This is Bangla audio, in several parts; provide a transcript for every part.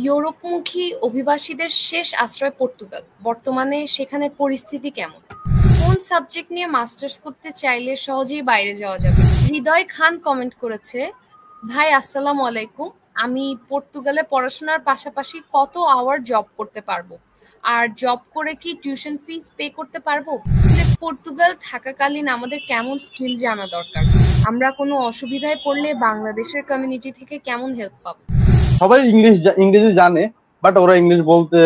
ইউরোপমুখী অভিবাসীদের শেষ আশ্রয় পর্তুগাল। বর্তমানে সেখানের পরিস্থিতি কেমন? কোন সাবজেক্ট নিয়ে মাস্টার্স করতে চাইলে সহজেই বাইরে যাওয়া যাবে? হৃদয় খান কমেন্ট করেছে, ভাই আসসালামু আলাইকুম, আমি পর্তুগালে পড়াশোনার পাশাপাশি কত আওয়ার জব করতে পারবো? আর জব করে কি টিউশন ফিস পে করতে পারবো? পর্তুগাল থাকাকালীন আমাদের কেমন স্কিল জানা দরকার? আমরা কোনো অসুবিধায় পড়লে বাংলাদেশের কমিউনিটি থেকে কেমন হেল্প পাবো? সবাই ইংরেজি জানে, বাট ওরা ইংলিশ বলতে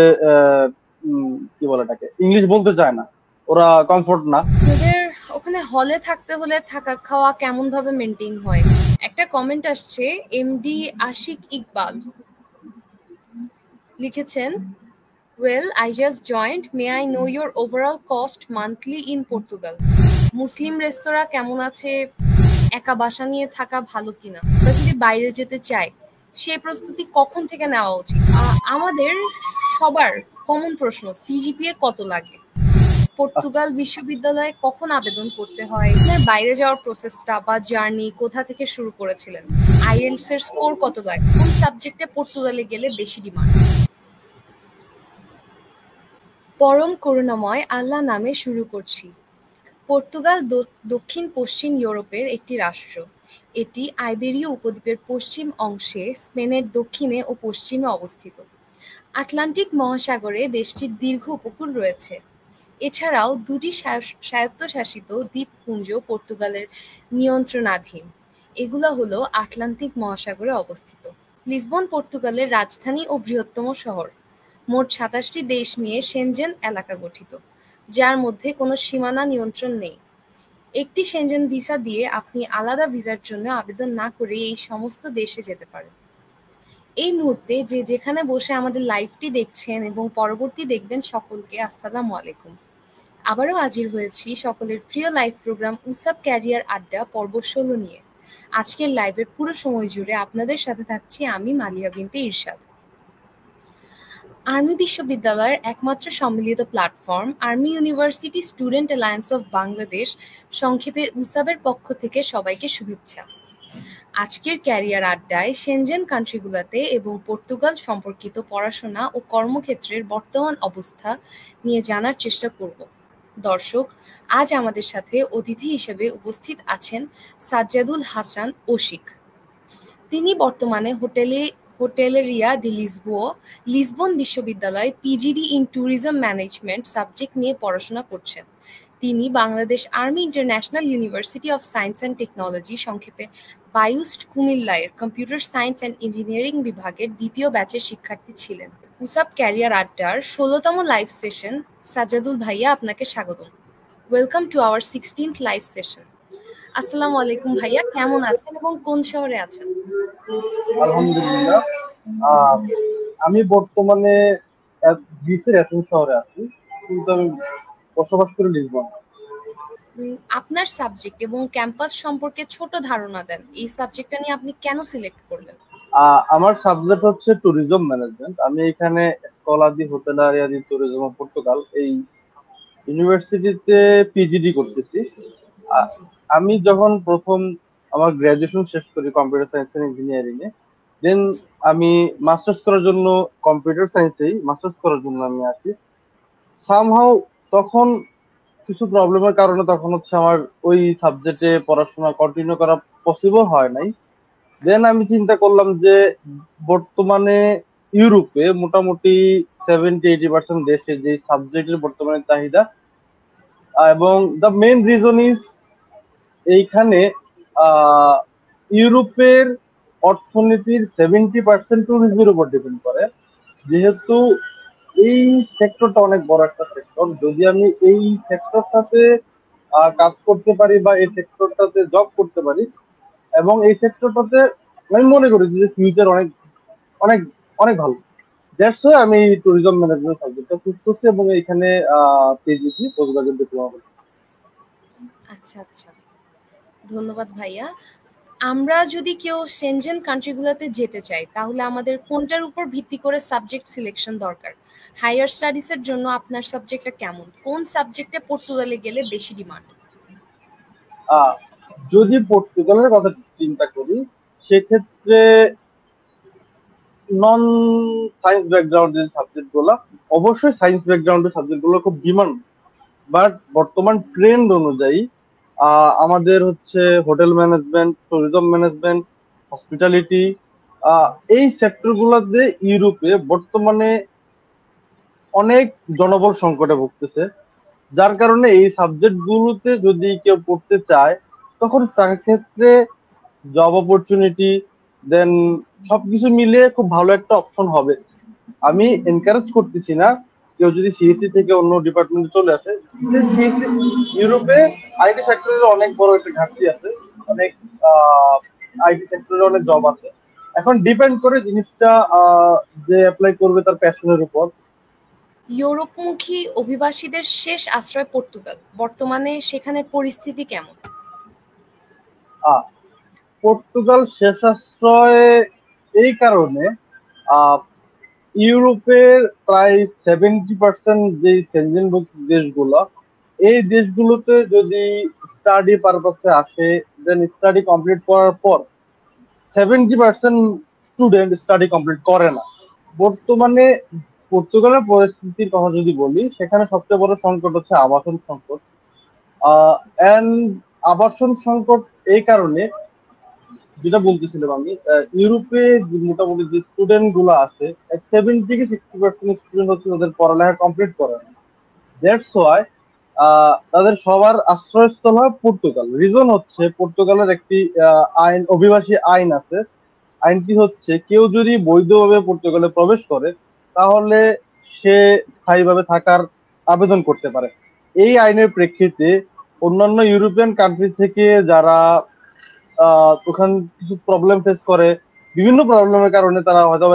কি বলে এটাকে, ইংলিশ বলতে চায় না, ওরা কমফোর্ট না। ওদের ওখানে হলে থাকতে হলে থাকা খাওয়া কেমন ভাবে মেনটেন হয়? একটা কমেন্ট আসছে, এমডি আশিক ইকবাল লিখেছেন, well I just joined, may I know your overall cost monthly in Portugal? মুসলিম রেস্তোরাঁ কেমন আছে? একা বাসা নিয়ে থাকা ভালো কিনা? আমরা যদি বাইরে যেতে চাই সেই প্রস্তুতি কখন থেকে নেওয়া উচিত? আমাদের সবার কমন প্রশ্ন, সিজিপিএ কত লাগে? পর্তুগাল বিশ্ববিদ্যালয়ে কখন আবেদন করতে হয়? বাইরে যাওয়ার প্রসেসটা বা জার্নি কোথা থেকে শুরু করেছিলেন? আইএলটিএস এর স্কোর কত লাগে? কোন সাবজেক্টে পর্তুগালে গেলে বেশি ডিমান্ড? পরম করুণাময় আল্লাহ নামে শুরু করছি। পর্তুগাল দক্ষিণ পশ্চিম ইউরোপের একটি রাষ্ট্র। এটি আইবেরীয় উপদ্বীপের পশ্চিম অংশে স্পেনের দক্ষিণে ও পশ্চিমে অবস্থিত। আটলান্টিক মহাসাগরে দেশটির দীর্ঘ উপকূল রয়েছে। এছাড়াও দুটি স্বায়ত্তশাসিত দ্বীপপুঞ্জ পর্তুগালের নিয়ন্ত্রণাধীন। এগুলো হলো আটলান্টিক মহাসাগরে অবস্থিত। লিসবন পর্তুগালের রাজধানী ও বৃহত্তম শহর। মোট ২৭টি দেশ নিয়ে সেনজেন এলাকা গঠিত, যার মধ্যে কোনো সীমানা নিয়ন্ত্রণ নেই। একটি সেনজেন ভিসা দিয়ে আপনি আলাদা ভিসার জন্য আবেদন না করে এই সমস্ত দেশে যেতে পারেন। এই মুহূর্তে যে যেখানে বসে আমাদের লাইভটি দেখছেন এবং পরবর্তী দেখবেন, সকলকে আসসালামু আলাইকুম। আবারও হাজির হয়েছি সকলের প্রিয় লাইভ প্রোগ্রাম উসাব ক্যারিয়ার আড্ডা পর্ব ১৬ নিয়ে। আজকের লাইভের পুরো সময় জুড়ে আপনাদের সাথে থাকছি আমি মালিয়া বিনতে ইরশাদ। আর্মি বিশ্ববিদ্যালয়ের একমাত্র সম্মিলিত platform army university student alliance of Bangladesh, সংক্ষেপে উসাবের পক্ষ থেকে সবাইকে শুভেচ্ছা। আজকের ক্যারিয়ার আড্ডায় সেনজেন কান্ট্রিগুলোতে এবং পর্তুগাল সম্পর্কিত পড়াশোনা ও কর্মক্ষেত্রের বর্তমান অবস্থা নিয়ে জানার চেষ্টা করব। দর্শক, আজ আমাদের সাথে অতিথি হিসেবে উপস্থিত আছেন সাজ্জাদুল হাসান ওশিক। তিনি বর্তমানে হোটেলেরিয়া দি লিসবন বিশ্ববিদ্যালয়ে PGD in tourism management subject নিয়ে পড়াশোনা করছেন। তিনি Bangladesh army international university of science and technology, সংক্ষেপে বায়ুস্ট, কুমিল্লার কম্পিউটার সায়েন্স অ্যান্ড ইঞ্জিনিয়ারিং বিভাগের দ্বিতীয় ব্যাচের শিক্ষার্থী ছিলেন। উসাব ক্যারিয়ার আড্ডার ১৬তম লাইভ সেশন। সাজ্জাদুল ভাইয়া, আপনাকে স্বাগতম। Welcome to our 16th live session. আসসালামু আলাইকুম ভাইয়া, কেমন আছেন এবং কোন শহরে আছেন? আলহামদুলিল্লাহ, আমি বর্তমানে গ্রিসের এথেন্স শহরে আছি, কিন্তু আমি বসবাস করি লিসবন। আপনার সাবজেক্ট এবং ক্যাম্পাস সম্পর্কে ছোট ধারণা দেন। এই সাবজেক্টটা নিয়ে আপনি কেন সিলেক্ট করলেন? আমার সাবজেক্ট হচ্ছে ট্যুরিজম ম্যানেজমেন্ট। আমি এখানে স্কলা দি হোটেলারিয়া দি ট্যুরিজম পর্তুগাল এই ইউনিভার্সিটিতে পিজিডি করতেছি। আমি যখন প্রথম আমার গ্রাজুয়েশন শেষ করি কম্পিউটার সায়েন্স এন্ড ইঞ্জিনিয়ারিং এ, দেন আমি মাস্টার্স করার জন্য কম্পিউটার সায়েন্সেই মাস্টার্স করার জন্য আমি আসি। সামহাউ তখন কিছু প্রবলেমের কারণে তখন হচ্ছে আমার ওই সাবজেক্টে পড়াশোনা কন্টিনিউ করা পসিবল হয় নাই। দেন আমি চিন্তা করলাম যে বর্তমানে ইউরোপে মোটামুটি 70-80% দেশে যে সাবজেক্টের বর্তমানে চাহিদা, এবং দ্য মেইন রিজন ইজ এইখানে ইউরোপের অর্থনীতির 70% ট্যুরিজমের উপর ডিপেন্ড করে। যেহেতু এই সেক্টরটা অনেক বড় একটা সেক্টর, যদি আমি এই সেক্টরটাতে কাজ করতে পারি বা এই সেক্টরটাতে জব করতে পারি, এবং এই সেক্টরটাতে আমি মনে করি যে ফিউচার অনেক অনেক অনেক ভালো। দ্যাটস ওয়াই আমি ট্যুরিজম ম্যানেজমেন্ট সাবজেক্টটা চুজ করছি এবং এখানে পিজিডি পোস্ট গ্রাজুয়েট ডিপ্লোমা করছি। আচ্ছা আচ্ছা, ধন্যবাদ ভাইয়া। আমরা যদি কেউ সেনজেন কান্ট্রিগুলোতে যেতে চাই, তাহলে আমাদের কোনটার উপর ভিত্তি করে সাবজেক্ট সিলেকশন দরকার? হায়ার স্টাডিজের জন্য আপনার সাবজেক্টটা কেমন? কোন সাবজেক্টে পর্তুগালে গেলে বেশি ডিমান্ড? যদি পর্তুগালের কথা চিন্তা করি, সেক্ষেত্রে নন সায়েন্স ব্যাকগ্রাউন্ডের সাবজেক্ট গুলা, অবশ্যই সায়েন্স ব্যাকগ্রাউন্ডের সাবজেক্ট গুলো খুব ডিমান্ড, বাট বর্তমান ট্রেন্ড অনুযায়ী আমাদের হচ্ছে hotel management, tourism management, hospitality, এই সেক্টর গুলোতে ইউরোপে বর্তমানে অনেক জনবল সংকটে ভুগতেছে। যার কারণে এই সাবজেক্ট গুলোতে যদি কেউ পড়তে চায়, তখন তার ক্ষেত্রে জব অপরচুনিটি দেন সবকিছু মিলিয়ে খুব ভালো একটা অপশন হবে। আমি এনকারেজ করতেছি না কেউ যদি সিএসসি থেকে অন্য ডিপার্টমেন্টে চলে আসে। সিএসসি ইউরোপে আইটি সেক্টরের অনেক বড় একটা ঘাটতি আছে, অনেক আইটি সেক্টরে অনেক জব আছে। এখন ডিপেন্ড করে জিনিসটা যে অ্যাপ্লাই করবে তার প্যাশনের উপর। ইউরোপমুখী অভিবাসীদের শেষ আশ্রয় পর্তুগাল, বর্তমানে সেখানের পরিস্থিতি কেমন? পর্তুগাল শেষ আশ্রয় এই কারণে, ইউরোপের প্রায় 70% যে সেনজেনভুক্ত দেশগুলো, এই দেশগুলোতে যদি স্টাডি পারপাসে আসে, দেন স্টাডি কমপ্লিট করার পর 70% স্টুডেন্ট স্টাডি কমপ্লিট করে না। বর্তমানে পর্তুগালের পরিস্থিতির কথা যদি বলি, সেখানে সবচেয়ে বড় সংকট হচ্ছে আবাসন সংকট। এন্ড আবাসন সংকট এই কারণে, যেটা বলতেছিলাম আমি, ইউরোপে মোটামুটি যে স্টুডেন্ট গুলো আছে, 70 থেকে 60% স্টুডেন্ট হচ্ছে তাদের পড়ালেখা কমপ্লিট করে না। দ্যাটস ওয়াই তাদের সবার আশ্রয়স্থল হয় পর্তুগাল। রিজন হচ্ছে পর্তুগালের একটি আইন, অভিবাসী আইন আছে। আইনটি হচ্ছে কেউ যদি বৈধভাবে পর্তুগালে প্রবেশ করে, তাহলে সে স্থায়ীভাবে থাকার আবেদন করতে পারে। এই আইনের প্রেক্ষিতে অন্যান্য ইউরোপিয়ান কান্ট্রি থেকে যারা ওখানে কিছু প্রবলেম ফেস করে, বিভিন্ন প্রবলেমের কারণে তারা হয়তো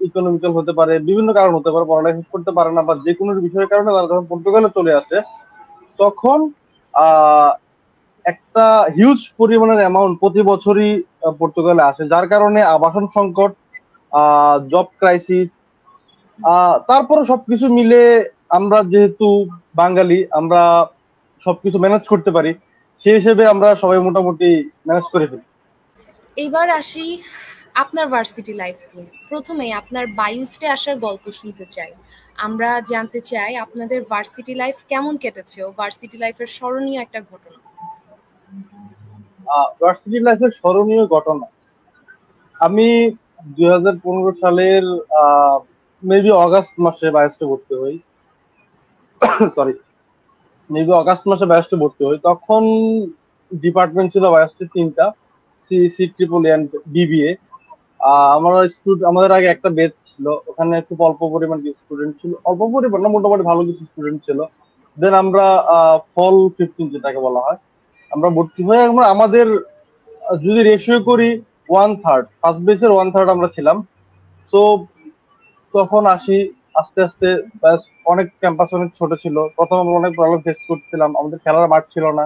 ইকোনমিক্যাল হতে পারে, বিভিন্ন কারণ হতে পারে, পড়ালেখা শেষ করতে পারে না, বা যে কোনো বিষয়ের কারণে তারা যখন পর্তুগালে চলে আসে, তখন একটা হিউজ পরিমাণের অ্যামাউন্ট প্রতি বছরই পর্তুগালে আসে, যার কারণে আবাসন সংকট, জব ক্রাইসিস, তারপরে সবকিছু মিলে আমরা যেহেতু বাঙালি, আমরা সবকিছু ম্যানেজ করতে পারি, সেই হিসেবে আমরা সবাই মোটামুটি ম্যানেজ করে ফেলি। এইবার আসি আপনার ভার্সিটি লাইফ নিয়ে। প্রথমেই আপনার বায়ুস্টে আসার গল্প শুনতে চাই। আমরা জানতে চাই আপনাদের ভার্সিটি লাইফ কেমন কেটেছে ও ভার্সিটি লাইফের স্মরণীয় একটা ঘটনা। ভার্সিটি লাইফের স্মরণীয় ঘটনা, আমি 2015 সালের মেবি অগাস্ট মাসে বায়োস্টে ভর্তি হই। সরি, মেবি অগাস্ট মাসে বায়োস্টে ভর্তি হই। তখন ডিপার্টমেন্ট ছিল বায়োস্টে 3টা, সিইসি, ট্রিপল এন্ড বিবিএ। আমাদের আগে একটা বেচ ছিল, ওখানে খুব অল্প পরিমাণ স্টুডেন্ট ছিল, অল্প পরিমাণ না, মোটামুটি ভালো কিছু স্টুডেন্ট ছিল। দেন আমরা ফল 15 যেটাকে বলা হয়, আমরা ভর্তি হয়ে আমাদের যদি রেশিও করি 1/3, ফার্স্ট বেচের 1/3 আমরা ছিলাম। তো তখন আসি, আস্তে আস্তে অনেক ক্যাম্পাস অনেক ছোট ছিল, প্রথম আমরা অনেক প্রবলেম ফেস করছিলাম, আমাদের খেলার মাঠ ছিল না।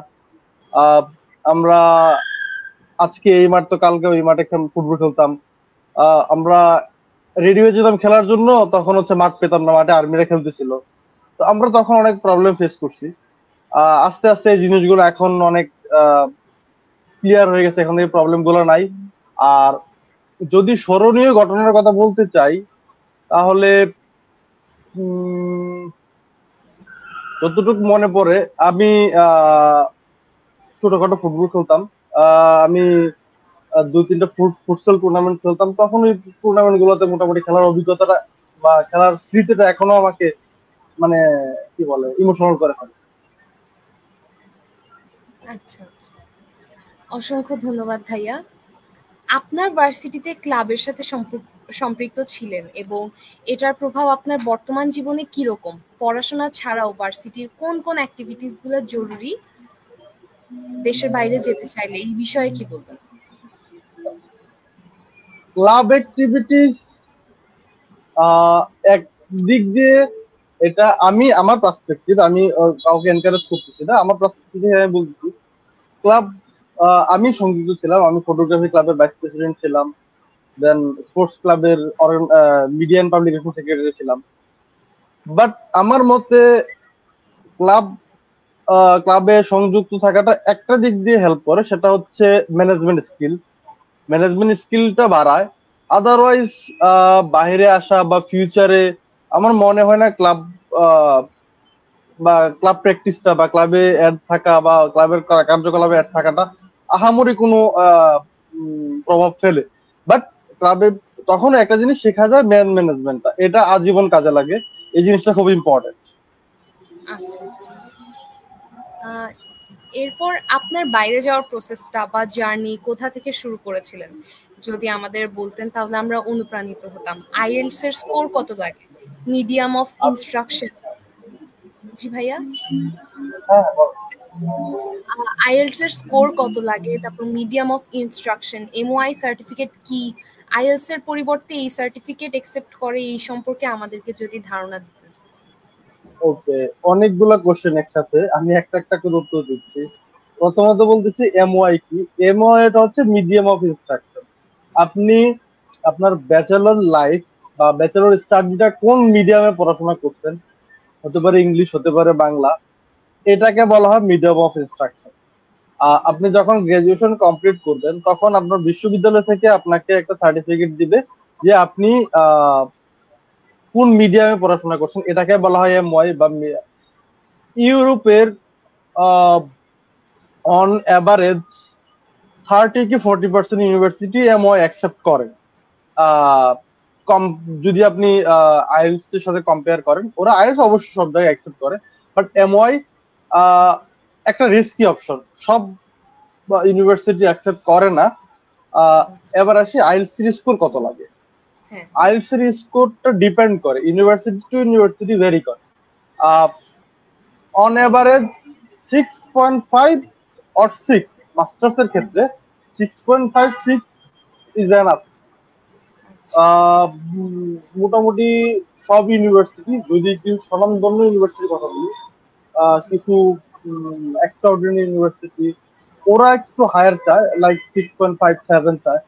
আমরা আজকে এই মাঠ তো কালকে ওই মাঠে ফুটবল খেলতাম। আমরা রেডি হয়ে যেতাম খেলার জন্য, তখন হচ্ছে মাঠ পেতাম না, মাঠে আর্মিরা খেলতেছিল। তো আমরা তখন অনেক প্রবলেম ফেস করছি। আস্তে আস্তে এই জিনিসগুলো এখন অনেক ক্লিয়ার হয়ে গেছে, এখন এই প্রবলেম গুলো নাই। আর যদি স্মরণীয় ঘটনার কথা বলতে চাই, তাহলে যতটুকু মনে পড়ে, আমি ছোটখাটো ফুটবল খেলতাম। আমি 2-3টা ফুটসল টুর্নামেন্ট খেলতাম। তখন ওই টুর্নামেন্ট গুলোতে মোটামুটি খেলার অভিজ্ঞতাটা বা খেলার স্মৃতিটা এখনো আমাকে মানে কি বলে ইমোশনাল করে ফেলে। আচ্ছা আচ্ছা, অসংখ্য ধন্যবাদ ভাইয়া। আপনার ভার্সিটিতে ক্লাবের সাথে সম্পৃক্ত ছিলেন এবং এটার প্রভাব আপনার বর্তমান জীবনে কি রকম? পড়াশোনা ছাড়াও ভার্সিটির কোন কোন অ্যাক্টিভিটিস গুলো জরুরি দেশের বাইরে যেতে চাইলে, এই বিষয়ে কি বলবেন? ক্লাব অ্যাক্টিভিটিস এক দিক দিয়ে, এটা আমি আমার পার্সপেক্টিভ, আমি কাউকে এনকারেজ করতেছি না, আমার পার্সপেক্টিভে আমি বলতেছি ক্লাব আমি সংযুক্ত ছিলাম। আমি ফটোগ্রাফি ক্লাবের ভাইস প্রেসিডেন্ট ছিলাম, দেন স্পোর্টস ক্লাবের মিডিয়া এন্ড পাবলিকেশন সেক্রেটারি ছিলাম। বাট আমার মতে ক্লাবে সংযুক্ত থাকাটা একটা দিক দিয়ে হেল্প করে, সেটা হচ্ছে ম্যানেজমেন্ট স্কিলটা বাড়ায়। আদারওয়াইজ বাইরে আসা বা ফিউচারে আমার মনে হয় না ক্লাব বা ক্লাব প্র্যাকটিসটা বা ক্লাবে অ্যাড থাকা বা ক্লাবের কার্যকলাপে অ্যাড থাকাটা আহামরি কোনো প্রভাব ফেলে। বাট ক্লাবে তখন একটা জিনিস শেখা যায়, ম্যানেজমেন্টটা, এটা আজীবন কাজে লাগে। এই জিনিসটা খুব ইম্পর্টেন্ট। আচ্ছা আচ্ছা। এরপর আপনার বাইরে যাওয়ার প্রসেসটা বা জার্নি কোথা থেকে শুরু করেছিলেন যদি আমাদের বলতেন তাহলে আমরা অনুপ্রাণিত হতাম। আইএলটিএস এর স্কোর কত লাগে? Medium of instruction. জি ভাইয়া। হ্যাঁ, আইএলটিএস এর স্কোর কত লাগে, তারপর medium of instruction, MOI certificate কি, আইএলটিএস এর পরিবর্তে এই সার্টিফিকেট একসেপ্ট করে, এই সম্পর্কে আমাদেরকে যদি ধারণা দিতেন। ওকে, অনেকগুলা কোশ্চেন একসাথে, আমি একটা একটা করে উত্তর দিচ্ছি। প্রথমত বলতেছি এমওআই কি। এমওআই এটা হচ্ছে মিডিয়াম অফ ইনস্ট্রাকশন। আপনি আপনার ব্যাচেলর লাইফ বা ব্যাচেলর স্টাডিটা কোন মিডিয়ামে পড়াশোনা করছেন, হতে পারে ইংলিশ, হতে পারে বাংলা, এটাকে বলা হয় মিডিয়াম অফ ইনস্ট্রাকশন। আপনি যখন গ্রাজুয়েশন কমপ্লিট করবেন তখন আপনার বিশ্ববিদ্যালয় থেকে আপনাকে একটা সার্টিফিকেট দিবে যে আপনি কোন মিডিয়ামে পড়াশোনা করছেন, এটাকে বলা হয় এমওআই। বা ইউরোপের অন অ্যাভারেজ 30 কি 40% ইউনিভার্সিটি এমওআই অ্যাকসেপ্ট করে। কম যদি আপনি আইএলটিএস এর সাথে কম্পেয়ার করেন, ওরা আইএলটিএস অবশ্যই সব জায়গায় অ্যাকসেপ্ট করে, বাট এমওআই একটা রিস্কি অপশন, সব ইউনিভার্সিটি অ্যাকসেপ্ট করে না। এবার আসি আইএলটিএস স্কোর কত লাগে। আইএলটিএস স্কোরটা ডিপেন্ড করে, ইউনিভার্সিটি টু ইউনিভার্সিটি ভেরি করে। অন এভারেজ 6.5 অর 6, মাস্টার্স এর ক্ষেত্রে 6.5-6 ইজ এনাফ। মোটামুটি সব ইউনিভার্সিটি, যদি কিছু স্বনামধন্য ইউনিভার্সিটির কথা বলি, কিছু এক্সট্রাঅর্ডিনারি ইউনিভার্সিটি ওরা একটু হায়ার চায়, লাইক 6.5-7 চায়,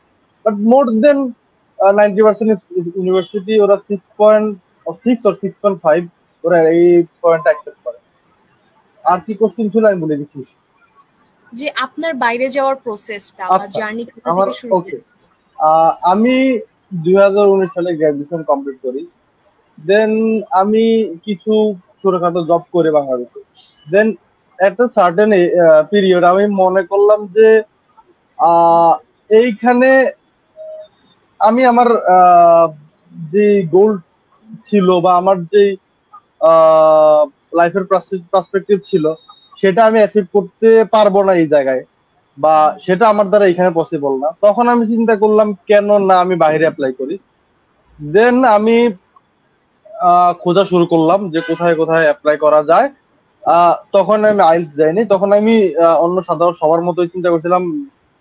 বাট মোর দেন 90% ইউনিভার্সিটি ওরা 6.6 or 6.5 ওরা এই পয়েন্ট অ্যাকসেপ্ট করে। আর কি কোশ্চেন ছিল আমি বলে দিচ্ছি। যে আপনার বাইরে যাওয়ার প্রসেসটা বা জার্নি কোথা থেকে শুরু ওকে, আমি 2019 সালে গ্রাজুয়েশন কমপ্লিট করি। দেন আমি কিছু ছোটখাটো জব করে বাংলাদেশে। দেন একটা সার্টেন পিরিয়ড আমি মনে করলাম যে এইখানে আমি আমার যে গোল ছিল বা আমার যে লাইফের পার্সপেক্টিভ ছিল সেটা আমি অ্যাচিভ করতে পারবো না এই জায়গায়, বা সেটা আমার দ্বারা এখানে পসিবল না। তখন আমি চিন্তা করলাম কেন না আমি বাইরে অ্যাপ্লাই করি। দেন আমি খোঁজা শুরু করলাম যে কোথায় কোথায় অ্যাপ্লাই করা যায়। তখন আমি আইএলটিএস যাইনি, তখন আমি অন্য সাধারণ সবার মতোই চিন্তা করছিলাম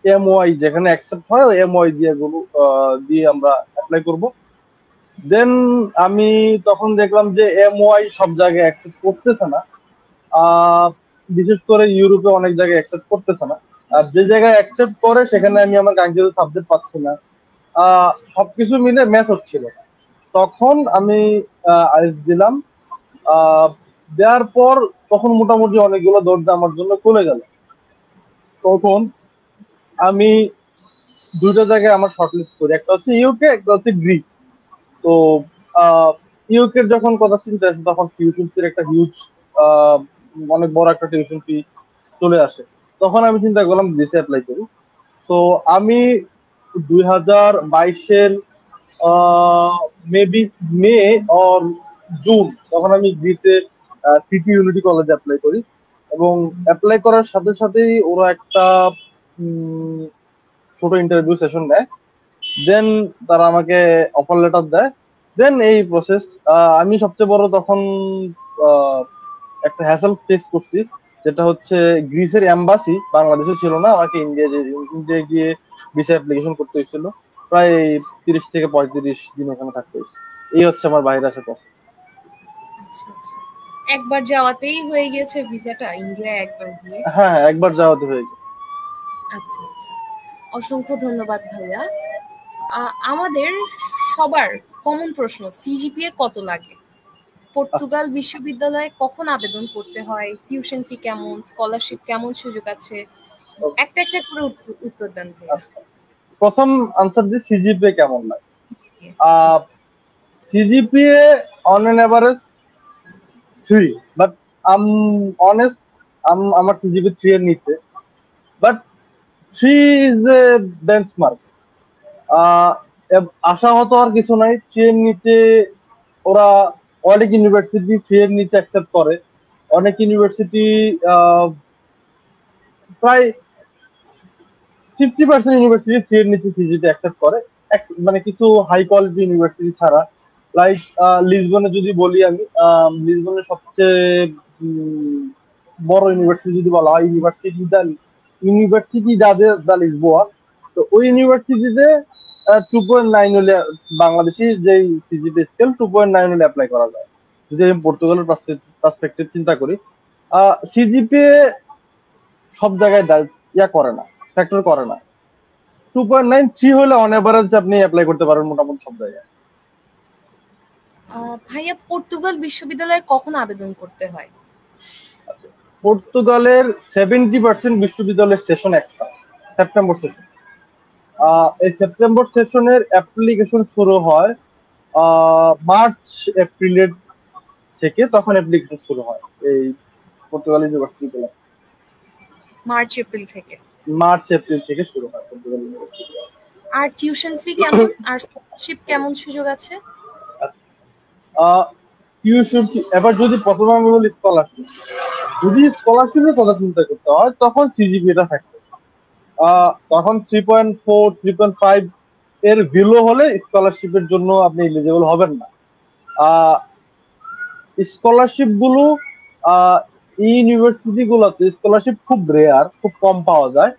এমওআই যেখানে অ্যাকসেপ্ট হয় এমওআই দিয়ে আমরা অ্যাপ্লাই করব। দেন আমি তখন দেখলাম যে এমওআই সব জায়গায় অ্যাকসেপ্ট করতেছে না, বিশেষ করে ইউরোপে অনেক জায়গায় অ্যাকসেপ্ট করতেছে না। আর যে জায়গায় অ্যাকসেপ্ট করে সেখানে আমি আমার কাঙ্ক্ষিত সাবজেক্ট পাচ্ছি না, সবকিছু মিলে ম্যাচ হচ্ছিল। তখন আমি আইএলটিএস দিলাম। দেওয়ার পর তখন মোটামুটি অনেকগুলো দরজা আমার জন্য খুলে গেল। তখন আমি দুইটা জায়গায় আমার শর্টলিস্ট করি, একটা হচ্ছে ইউকে, একটা হচ্ছে গ্রিস। তো ইউকে যখন কথা চিন্তা আসে তখন টিউশন ফির একটা হিউজ অনেক বড় একটা টিউশন ফি চলে আসে। তখন আমি চিন্তা করলাম গ্রিসে অ্যাপ্লাই করি। তো আমি 2022-এর মেবি মে অর জুন তখন আমি গ্রিসে সিটি ইউনিটি কলেজে অ্যাপ্লাই করি, এবং অ্যাপ্লাই করার সাথে সাথেই ওরা একটা ছোট ইন্টারভিউ সেশন নেয়। দেন তারা আমাকে অফার লেটার দেয়। দেন এই প্রসেস। আমি সবচেয়ে বড় তখন একটা হ্যাসেল ফেস করছি, যেটা হচ্ছে গ্রিসের এম্বাসি বাংলাদেশে ছিল না, আমাকে ইন্ডিয়া গিয়ে ভিসা অ্যাপ্লিকেশন করতে হয়েছিল। প্রায় 30 থেকে 35 দিন ওখানে থাকতে হয়েছে। এই হচ্ছে আমার বাইরে আসার প্রসেস। আচ্ছা আচ্ছা, একবার যাওয়াতেই হয়ে গেছে ভিসাটা ইন্ডিয়া একবার গিয়ে? হ্যাঁ, একবার যাওয়াতে হয়ে গেছে। আচ্ছা আচ্ছা, অসংখ্য ধন্যবাদ ভাইয়া। আমাদের সবার কমন প্রশ্ন, সিজিপিএ কত লাগে? পর্তুগাল বিশ্ববিদ্যালয়ে কখন আবেদন করতে হয়? টিউশন ফি কেমন? স্কলারশিপ কেমন? সুযোগ আছে? একটা একটা করে উত্তর দেন ভাইয়া। প্রথম আনসার দিয়ে সিজিপিএ কেমন লাগে। CGPA on an average 3, but I'm honest, আমার সিজিপি 3 এর নিচে, বাট 3 ইজ এ বেঞ্চমার্ক। আশাহত আর কিছু নাই। 3 এর নিচে ওরা অনেক ইউনিভার্সিটি 3 এর নিচে অ্যাকসেপ্ট করে। অনেক ইউনিভার্সিটি প্রায় 50% ইউনিভার্সিটি 3 এর নিচে সিজিপি অ্যাকসেপ্ট করে, মানে কিছু হাই কোয়ালিটি ইউনিভার্সিটি ছাড়া। লাইক লিসবনে যদি বলি আমি, লিসবনের সবচেয়ে বড় ইউনিভার্সিটি যদি বলা হয়, ইউনিভার্সিটি দা লিসবোয়া, তো ওই ইউনিভার্সিটিতে 2.9 হলে বাংলাদেশি যে সিজিপি স্কেল 2.9 হলে অ্যাপ্লাই করা যায়। যদি আমি পর্তুগালের পার্সপেক্টিভ চিন্তা করি, সিজিপিএ সব জায়গায় ইয়া করে না, ফ্যাক্টর করে না। 2.9 3 হলে অন এভারেজ আপনি অ্যাপ্লাই করতে পারেন মোটামুটি সব জায়গায়। ভাইয়া, পর্তুগাল বিশ্ববিদ্যালয়ে কখন আবেদন করতে হয়? পর্তুগালের 70% বিশ্ববিদ্যালয়ের সেশন একটা সেপ্টেম্বর সেশন। এই সেপ্টেম্বর সেশনের অ্যাপ্লিকেশন শুরু হয় মার্চ এপ্রিলের থেকে, তখন অ্যাপ্লিকেশন শুরু হয় এই পর্তুগাল ইউনিভার্সিটিগুলো। মার্চ এপ্রিল থেকে শুরু হয় পর্তুগাল ইউনিভার্সিটি। আর টিউশন ফি কেমন, আর স্কলারশিপ কেমন সুযোগ আছে? টিউশন ফি, এবার যদি প্রথমে আমি বলি স্কলারশিপ, যদি স্কলারশিপের কথা চিন্তা করতে হয় তখন সিজিপিএটা থাকবে। তখন 3.4 3.5 এর বিলো হলে স্কলারশিপের জন্য আপনি এলিজিবল হবেন না। স্কলারশিপ গুলো ইউনিভার্সিটি গুলোতে স্কলারশিপ খুব রেয়ার, খুব কম পাওয়া যায়।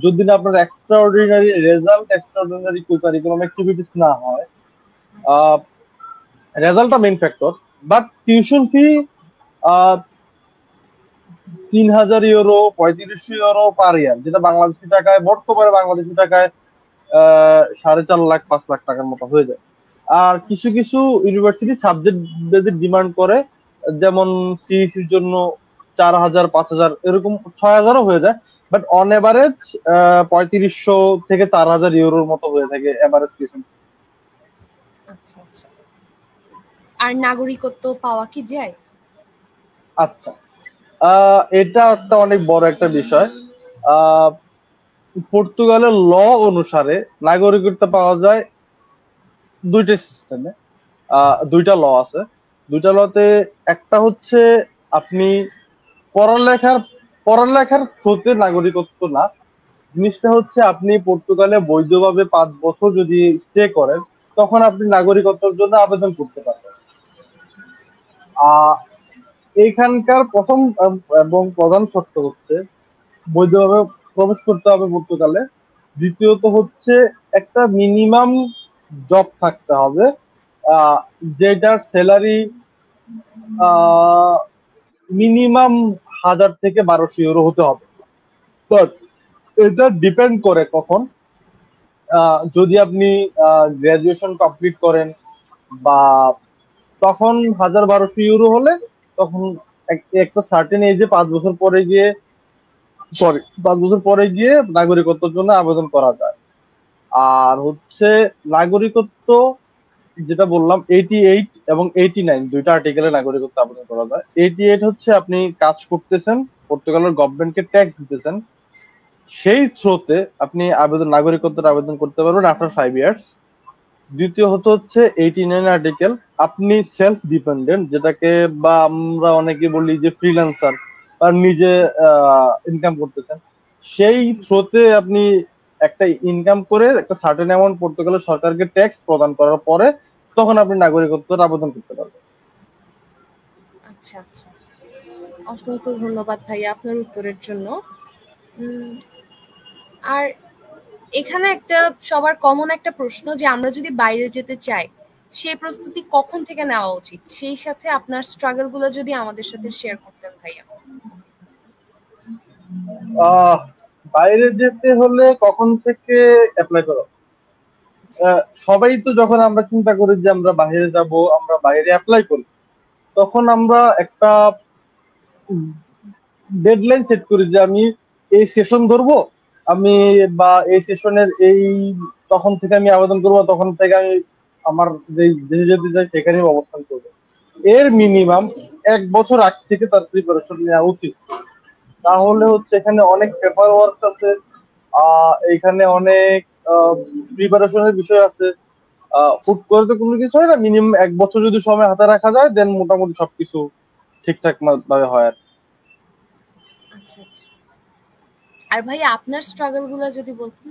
যদি না আপনার extraordinary result, extraordinary curriculum activities না হয়, রেজাল্টটা main factor. But tuition fee 3000 euro 3500 euro per year, যেটা বাংলাদেশি টাকায় বর্তমানে বাংলাদেশি টাকায় 4.5 লাখ 5 লাখ টাকার মতো হয়ে যায়। আর কিছু কিছু ইউনিভার্সিটি সাবজেক্ট বেসিক ডিমান্ড করে, যেমন সিইসির জন্য 4000 5000 এরকম 6000ও হয়ে যায়, বাট অন এভারেজ 3500 থেকে 4000 ইউরোর মতো হয়ে থাকে এভারেজ টিউশন। আচ্ছা আচ্ছা। আর নাগরিকত্ব পাওয়া কি যায়? আচ্ছা, এটা একটা অনেক বড় একটা বিষয়। পর্তুগালের ল অনুসারে নাগরিকত্ব পাওয়া যায় দুইটা সিস্টেমে। দুইটা ল আছে। দুইটা লতে একটা হচ্ছে আপনি পড়ালেখার থ্রুতে নাগরিকত্ব না, জিনিসটা হচ্ছে আপনি পর্তুগালে বৈধভাবে 5 বছর যদি স্টে করেন তখন আপনি নাগরিকত্বের জন্য আবেদন করতে পারবেন। এইখানকার প্রথম এবং প্রধান শর্ত হচ্ছে বৈধভাবে প্রবেশ করতে হবে পর্তুগালে। দ্বিতীয়ত হচ্ছে একটা মিনিমাম জব থাকতে হবে, যেটার স্যালারি মিনিমাম 1000 থেকে 1200 ইউরো হতে হবে। বাট এটা ডিপেন্ড করে কখন, যদি আপনি গ্রাজুয়েশন কমপ্লিট করেন বা তখন 1000-1200 ইউরো হলে তখন একটা সার্টেন এজে 5 বছর পরে গিয়ে নাগরিকত্বের জন্য আবেদন করা যায়। আর হচ্ছে নাগরিকত্ব যেটা বললাম 88 এবং 89 দুইটা আর্টিকেলে নাগরিকত্ব আবেদন করা যায়। 88 হচ্ছে আপনি কাজ করতেছেন, পর্তুগালের গভর্নমেন্টকে ট্যাক্স দিতেছেন, সেই থ্রোতে আপনি নাগরিকত্বের আবেদন করতে পারবেন আফটার 5 ইয়ার্স। দ্বিতীয় হচ্ছে 89 আর্টিকেল, আপনি সেলফ ডিপেন্ডেন্ট, যেটাকে বা আমরা অনেকে বলি যে ফ্রিল্যান্সার, আর নিজে ইনকাম করতেছেন, সেই থ্রোতে আপনি একটা ইনকাম করে একটা সার্টেন অ্যামাউন্ট পর্তুগালের সরকারকে ট্যাক্স প্রদান করার পরে তখন আপনি নাগরিকত্বের আবেদন করতে পারবেন। আচ্ছা আচ্ছা, অসংখ্য ধন্যবাদ ভাইয়া আপনার উত্তরের জন্য। আর এখানে একটা সবার কমন একটা প্রশ্ন, যে আমরা যদি বাইরে যেতে চাই সেই প্রস্তুতি কখন থেকে নেওয়া উচিত, সেই সাথে আপনার স্ট্রাগল গুলো যদি আমাদের সাথে শেয়ার করতেন ভাইয়া। বাইরে যেতে হলে কখন থেকে অ্যাপ্লাই করো? সবাই তো যখন আমরা চিন্তা করি যে আমরা বাইরে যাব, আমরা বাইরে অ্যাপ্লাই করি, তখন আমরা একটা ডেডলাইন সেট করি যে আমি এই সেশন ধরবো, আমি বা এই সেশনের এই তখন থেকে আমি আবেদন করবো, তখন থেকে আমি আমার যে দেশে যেতে চাই সেখানেই অবস্থান করবো। এর মিনিমাম 1 বছর আগ থেকে তার প্রিপারেশন নেওয়া উচিত। তাহলে হচ্ছে এখানে অনেক পেপার ওয়ার্ক আছে, এখানে অনেক প্রিপারেশনের বিষয় আছে। হুট করে তো কোনো কিছু হয় না, মিনিমাম 1 বছর যদি সময় হাতে রাখা যায় দেন মোটামুটি সবকিছু ঠিকঠাক ভাবে হয় আর। আচ্ছা আচ্ছা। আর ভাই আপনার স্ট্রাগল গুলা যদি বলতেন।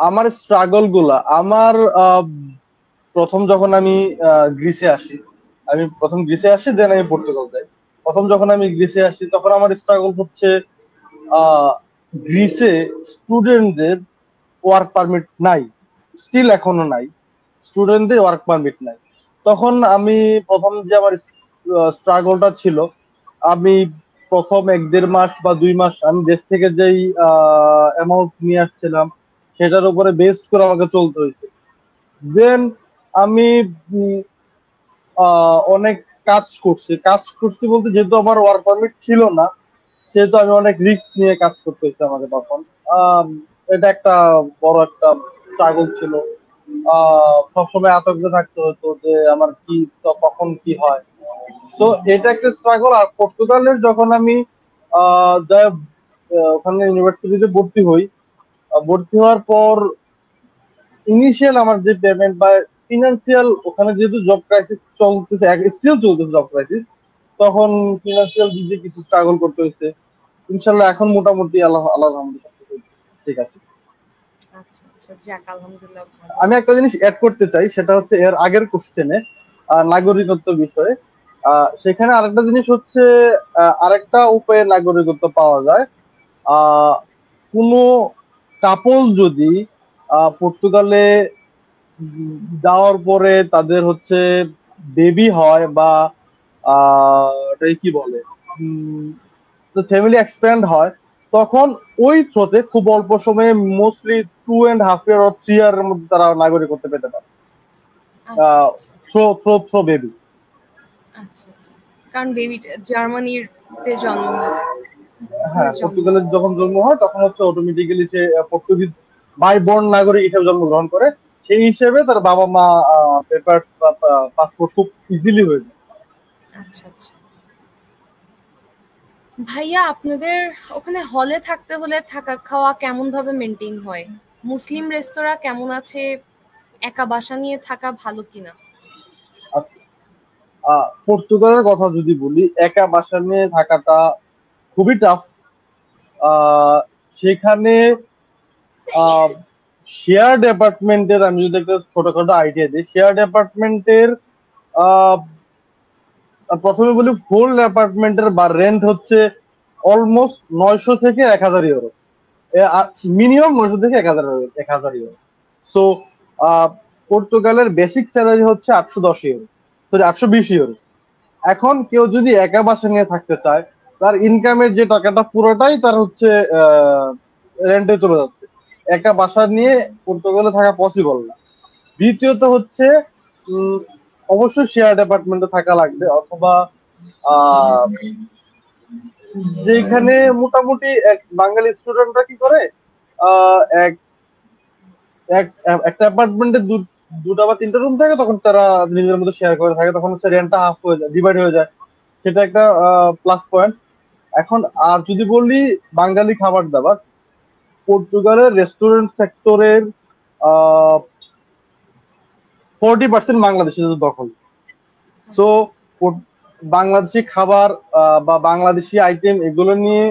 আমার স্ট্রাগল গুলা, আমার প্রথম যখন আমি গ্রিসে আসি, দেন আমি পর্তুগাল যাই। প্রথম যখন আমি গ্রিসে আসি তখন আমার স্ট্রাগল হচ্ছে গ্রিসে স্টুডেন্টদের ওয়ার্ক পারমিট নাই, স্টিল এখনো নাই, স্টুডেন্টদের ওয়ার্ক পারমিট নাই। তখন আমি প্রথম যে আমার স্ট্রাগলটা ছিল, আমি প্রথম 1-1.5 মাস বা 2 মাস আমি দেশ থেকে যেই অ্যামাউন্ট নিয়ে আসছিলাম সেটার উপরে বেস্ট করে আমাকে চলতে হয়েছে। দেন আমি অনেক কাজ করছি বলতে, যেহেতু আমার ওয়ার্ক পারমিট ছিল না সেহেতু আমি অনেক রিস্ক নিয়ে কাজ করতে হয়েছে আমাকে তখন। আহ, এটা একটা বড় একটা স্ট্রাগল ছিল। সবসময় আতঙ্কে থাকতে হতো যে আমার কি কখন কি হয়। তো এটা একটা স্ট্রাগল। আর পর্তুগালের যখন আমি ওখানে ইউনিভার্সিটিতে ভর্তি হওয়ার পর ইনিশিয়াল আমার যে পেমেন্ট বা ফিনান্সিয়াল, ওখানে যেহেতু জব ক্রাইসিস চলতেছে, স্টিল চলতেছে জব ক্রাইসিস, তখন ফিনান্সিয়াল দিক দিয়ে কিছু স্ট্রাগল করতে হয়েছে। ইনশাল্লাহ এখন মোটামুটি আল্লাহ আল্লাহ ঠিক আছে। আচ্ছা আচ্ছা, যাক আলহামদুলিল্লাহ ভালো। আমি একটা জিনিস অ্যাড করতে চাই, সেটা হচ্ছে এর আগের কোশ্চেনে নাগরিকত্ব বিষয়ে। সেখানে আরেকটা জিনিস হচ্ছে, আরেকটা উপায়ে নাগরিকত্ব পাওয়া যায়। কোনো কাপল যদি পর্তুগালে যাওয়ার পরে তাদের হচ্ছে বেবি হয় বা এটাকে কি বলে, ফ্যামিলি এক্সপ্যান্ড হয়, তখন ওই থ্রোতে খুব অল্প সময়ে, মোস্টলি 2.5 ইয়ার or 3 ইয়ারের মধ্যে তারা নাগরিকত্ব পেতে পারে। আচ্ছা আচ্ছা থ্রো বেবি। আচ্ছা আচ্ছা, কারণ বেবি জার্মানির তে জন্ম হয়েছে, ওখানে হ্যাঁ, জন্ম। পর্তুগালের যখন জন্ম হয় তখন হচ্ছে অটোমেটিক্যালি সে পর্তুগিজ বাই বর্ন নাগরিক হিসেবে জন্মগ্রহণ করে। সেই হিসেবে তার বাবা মা পেপার বা পাসপোর্ট খুব ইজিলি হয়ে যায়। আচ্ছা আচ্ছা। ভাইয়া আপনাদের ওখানে হলে থাকতে হলে থাকা খাওয়া কেমন ভাবে মেনটেন হয়? মুসলিম রেস্তোরাঁ কেমন আছে? একা বাসা নিয়ে থাকা ভালো কিনা? পর্তুগালের কথা যদি বলি, একা বাসা নিয়ে থাকাটা খুবই টাফ। সেখানে শেয়ার্ড অ্যাপার্টমেন্টের, আমি যদি একটা ছোটখাটো আইডিয়া দিই, শেয়ার্ড অ্যাপার্টমেন্টের প্রথমে বলি, ফুল অ্যাপার্টমেন্টের বা রেন্ট হচ্ছে অলমোস্ট 900 থেকে 1000 ইউরো। মিনিমাম 900 থেকে 1000 ইউরো। সো পর্তুগালের বেসিক স্যালারি হচ্ছে 810 ইউরো, সরি 820 ইউরো। এখন কেউ যদি একা বাসা নিয়ে থাকতে চায়, তার ইনকামের যে টাকাটা পুরোটাই তার হচ্ছে রেন্টে চলে যাচ্ছে। একা বাসা নিয়ে পর্তুগালে থাকা পসিবল না। দ্বিতীয়ত হচ্ছে অবশ্যই শেয়ার অ্যাপার্টমেন্টে থাকা লাগবে, অথবা যেখানে মোটামুটি এক বাঙালি স্টুডেন্টরা কি করে, এক একটা অ্যাপার্টমেন্টে দুটা বা তিনটা রুম থাকে, তখন তারা নিজের মধ্যে শেয়ার করে থাকে, তখন হচ্ছে রেন্টটা হাফ হয়ে যায়, ডিভাইড হয়ে যায়। সেটা একটা প্লাস পয়েন্ট। এখন আর যদি বলি বাঙালি খাবার দাবার, পর্তুগালের রেস্টুরেন্ট সেক্টরের 40% বাংলাদেশিদের দখল। সো বাংলাদেশি খাবার বা বাংলাদেশি আইটেম এগুলো নিয়ে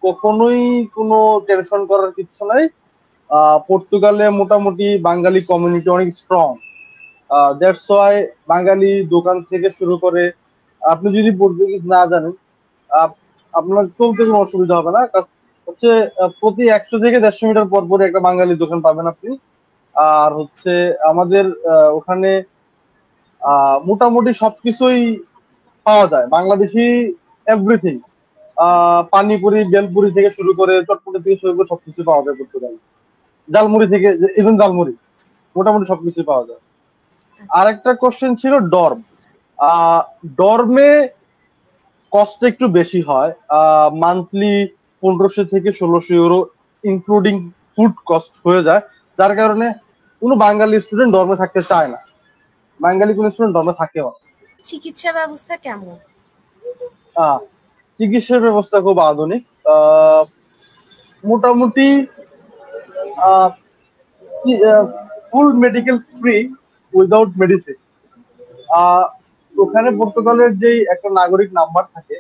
কখনোই কোনো টেনশন করার কিছু নাই। পর্তুগালে মোটামুটি বাঙালি কমিউনিটি অনেক স্ট্রং। দ্যাটস ওয়াই বাঙালি দোকান থেকে শুরু করে, আপনি যদি পর্তুগিজ না জানেন, আপনার চলতে কোনো অসুবিধা হবে না। হচ্ছে প্রতি 100 থেকে 150 মিটার পর পরে একটা বাঙালি দোকান পাবেন আপনি। আর হচ্ছে আমাদের ওখানে মোটামুটি সবকিছুই পাওয়া যায় বাংলাদেশি, এভরিথিং। পানিপুরি, বেলপুরি থেকে শুরু করে, চটপটি থেকে শুরু করে সবকিছু পাওয়া যায় পর্তুগালে। জালমুড়ি থেকে ইভেন জালমুড়ি, মোটামুটি সবকিছু পাওয়া যায়। আরেকটা কোশ্চেন ছিল ডর্ম। ডর্মে কস্ট একটু বেশি হয়। মান্থলি 1500 থেকে 1600 ইউরো ইনক্লুডিং ফুড কস্ট হয়ে যায়, যার কারণে কোনো বাঙালি স্টুডেন্ট ডর্মে থাকতে চায় না, বাঙালি কোনো স্টুডেন্ট ডর্মে থাকেও না। চিকিৎসা ব্যবস্থা কেমন? চিকিৎসার ব্যবস্থা খুব আধুনিক, মোটামুটি ফুল মেডিকেল ফ্রি উইদাউট মেডিসিন। ওখানে পর্তুগালের যে একটা নাগরিক নাম্বার থাকে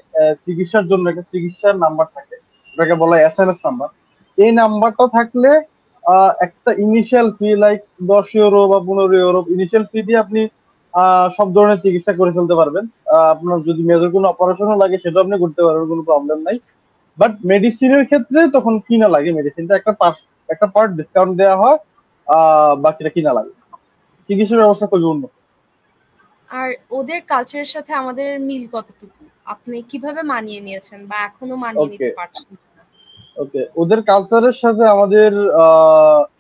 চিকিৎসার জন্য, একটা চিকিৎসার নাম্বার থাকে, ওটাকে বলা হয় এসএমএস নাম্বার। এই নাম্বারটা থাকলে একটা ইনিশিয়াল ফি লাইক 10 ইউরো বা 15 ইউরো ইনিশিয়াল ফি দিয়ে আপনি সব ধরনের চিকিৎসা করে ফেলতে পারবেন। আপনার যদি মেজর কোনো অপারেশনও লাগে সেটাও আপনি করতে পারবেন, কোনো প্রবলেম নাই। বাট মেডিসিনের ক্ষেত্রে তখন কিনা লাগে, মেডিসিনটা একটা পার্ট ডিসকাউন্ট দেওয়া হয়, বাকিটা কিনা লাগে। চিকিৎসার ব্যবস্থা খুবই উন্নত। আর ওদের কালচারের সাথে আমাদের মিল কতটুকু? আপনি কিভাবে মানিয়ে নিয়েছেন বা এখনো মানিয়ে নিতে পারছেন? ওকে, ওদের কালচারের সাথে আমাদের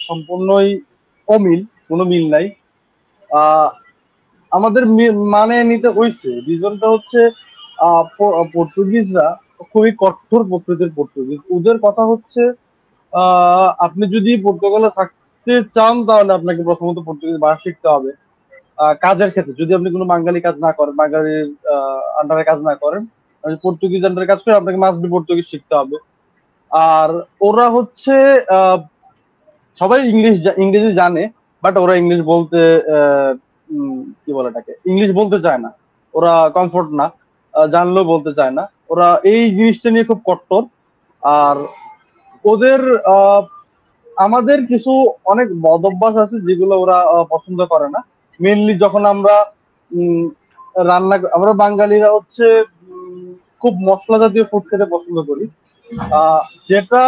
সম্পূর্ণই অমিল, কোনো মিল নাই। আমাদের মানে নিতে হয়েছে, রিজনটা হচ্ছে পর্তুগিজরা খুবই কঠোর প্রকৃতির পর্তুগিজ। ওদের কথা হচ্ছে আপনি যদি পর্তুগালে থাকতে চান তাহলে আপনাকে প্রথমত পর্তুগিজ ভাষা শিখতে হবে। কাজের ক্ষেত্রে যদি আপনি কোনো বাঙালি কাজ না করেন, বাঙালির আন্ডারে কাজ না করেন, পর্তুগিজ আন্ডারে কাজ করে আপনাকে মাস্ট বি পর্তুগিজ শিখতে হবে। আর ওরা হচ্ছে সবাই ইংরেজি জানে, বাট ওরা ইংলিশ বলতে কি বলে এটাকে, ইংলিশ বলতে চায় না, ওরা কমফোর্ট না, জানলেও বলতে চায় না। ওরা এই জিনিসটা নিয়ে খুব কট্টর। আর ওদের আমাদের কিছু অনেক বদ অভ্যাস আছে যেগুলো ওরা পছন্দ করে না। মেনলি যখন আমরা আমরা বাঙালিরা হচ্ছে খুব মশলা জাতীয় ফুড খেতে পছন্দ করি, যেটা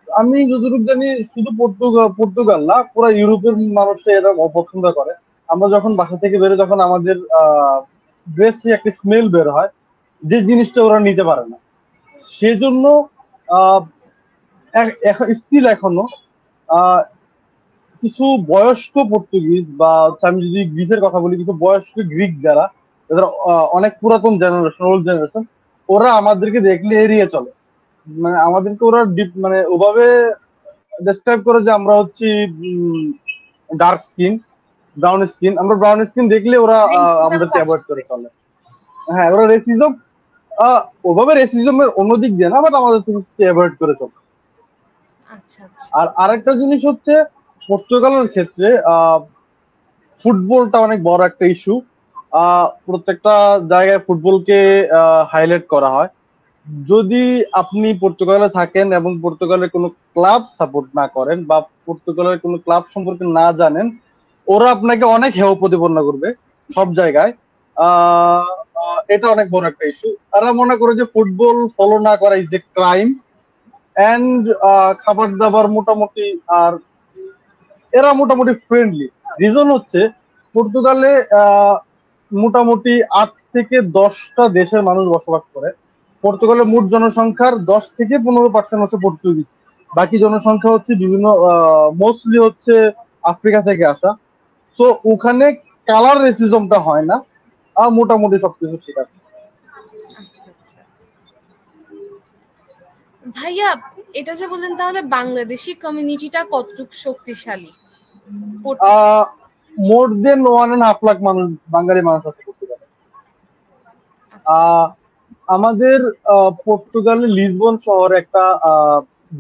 আমি যতটুকু জানি শুধু পর্তুগাল না, পুরো ইউরোপের মানুষ এরা অপছন্দ করে। আমরা যখন বাসা থেকে বেরো, যখন আমাদের ড্রেসে একটা স্মেল বের হয়, যে জিনিসটা ওরা নিতে পারে না। সেজন্য স্টিল এখনো কিছু বয়স্ক পর্তুগিজ বা আমি যদি গ্রিসের কথা বলি, কিছু বয়স্ক গ্রিক যারা অনেক পুরাতন জেনারেশন, ওল্ড জেনারেশন, ওরা আমাদেরকে দেখলে এড়িয়ে চলে। মানে আমাদেরকে ওরা মানে ওভাবে ডেসক্রাইব করে যে আমরা হচ্ছি ডার্ক স্কিন, ব্রাউন স্কিন। আমরা ব্রাউন স্কিন দেখলে ওরা আমাদেরকে অ্যাভয়েড করে চলে। হ্যাঁ, ওরা রেসিজম ওভাবে রেসিজমের অন্যদিক দিয়ে না, বাট আমাদের থেকে অ্যাভয়েড করে চলে। আর আরেকটা জিনিস হচ্ছে পর্তুগালের ক্ষেত্রে ফুটবলটা অনেক বড় একটা ইস্যু। প্রত্যেকটা জায়গায় ফুটবলকে হাইলাইট করা হয়। যদি আপনি পর্তুগালে থাকেন এবং পর্তুগালের কোনো ক্লাব সাপোর্ট না করেন বা পর্তুগালের কোনো ক্লাব সম্পর্কে না জানেন, ওরা আপনাকে অনেক হেয় প্রতিপন্ন করবে সব জায়গায়। এটা অনেক বড় একটা ইস্যু। তারা মনে করে যে ফুটবল ফলো না করা ইজ এ ক্রাইম। এন্ড খাবার দাবার মোটামুটি, আর এরা মোটামুটি ফ্রেন্ডলি। রিজন হচ্ছে পর্তুগালে মোটামুটি 8 থেকে 10টা দেশের মানুষ বসবাস করে। পর্তুগালের মোট জনসংখ্যার 10 থেকে 15% হচ্ছে পর্তুগিজ, বাকি জনসংখ্যা হচ্ছে বিভিন্ন মোস্টলি হচ্ছে আফ্রিকা থেকে আসা। তো ওখানে কালার রেসিজমটা হয় না, মোটামুটি সবকিছু ঠিক আছে। ভাইয়া, এটা যে বললেন, তাহলে বাংলাদেশি কমিউনিটিটা কতটুকু শক্তিশালী? মোর দেন 1.5 লাখ মানুষ, বাঙালি মানুষ আছে পর্তুগালে। আমাদের পর্তুগালের লিসবন শহরে একটা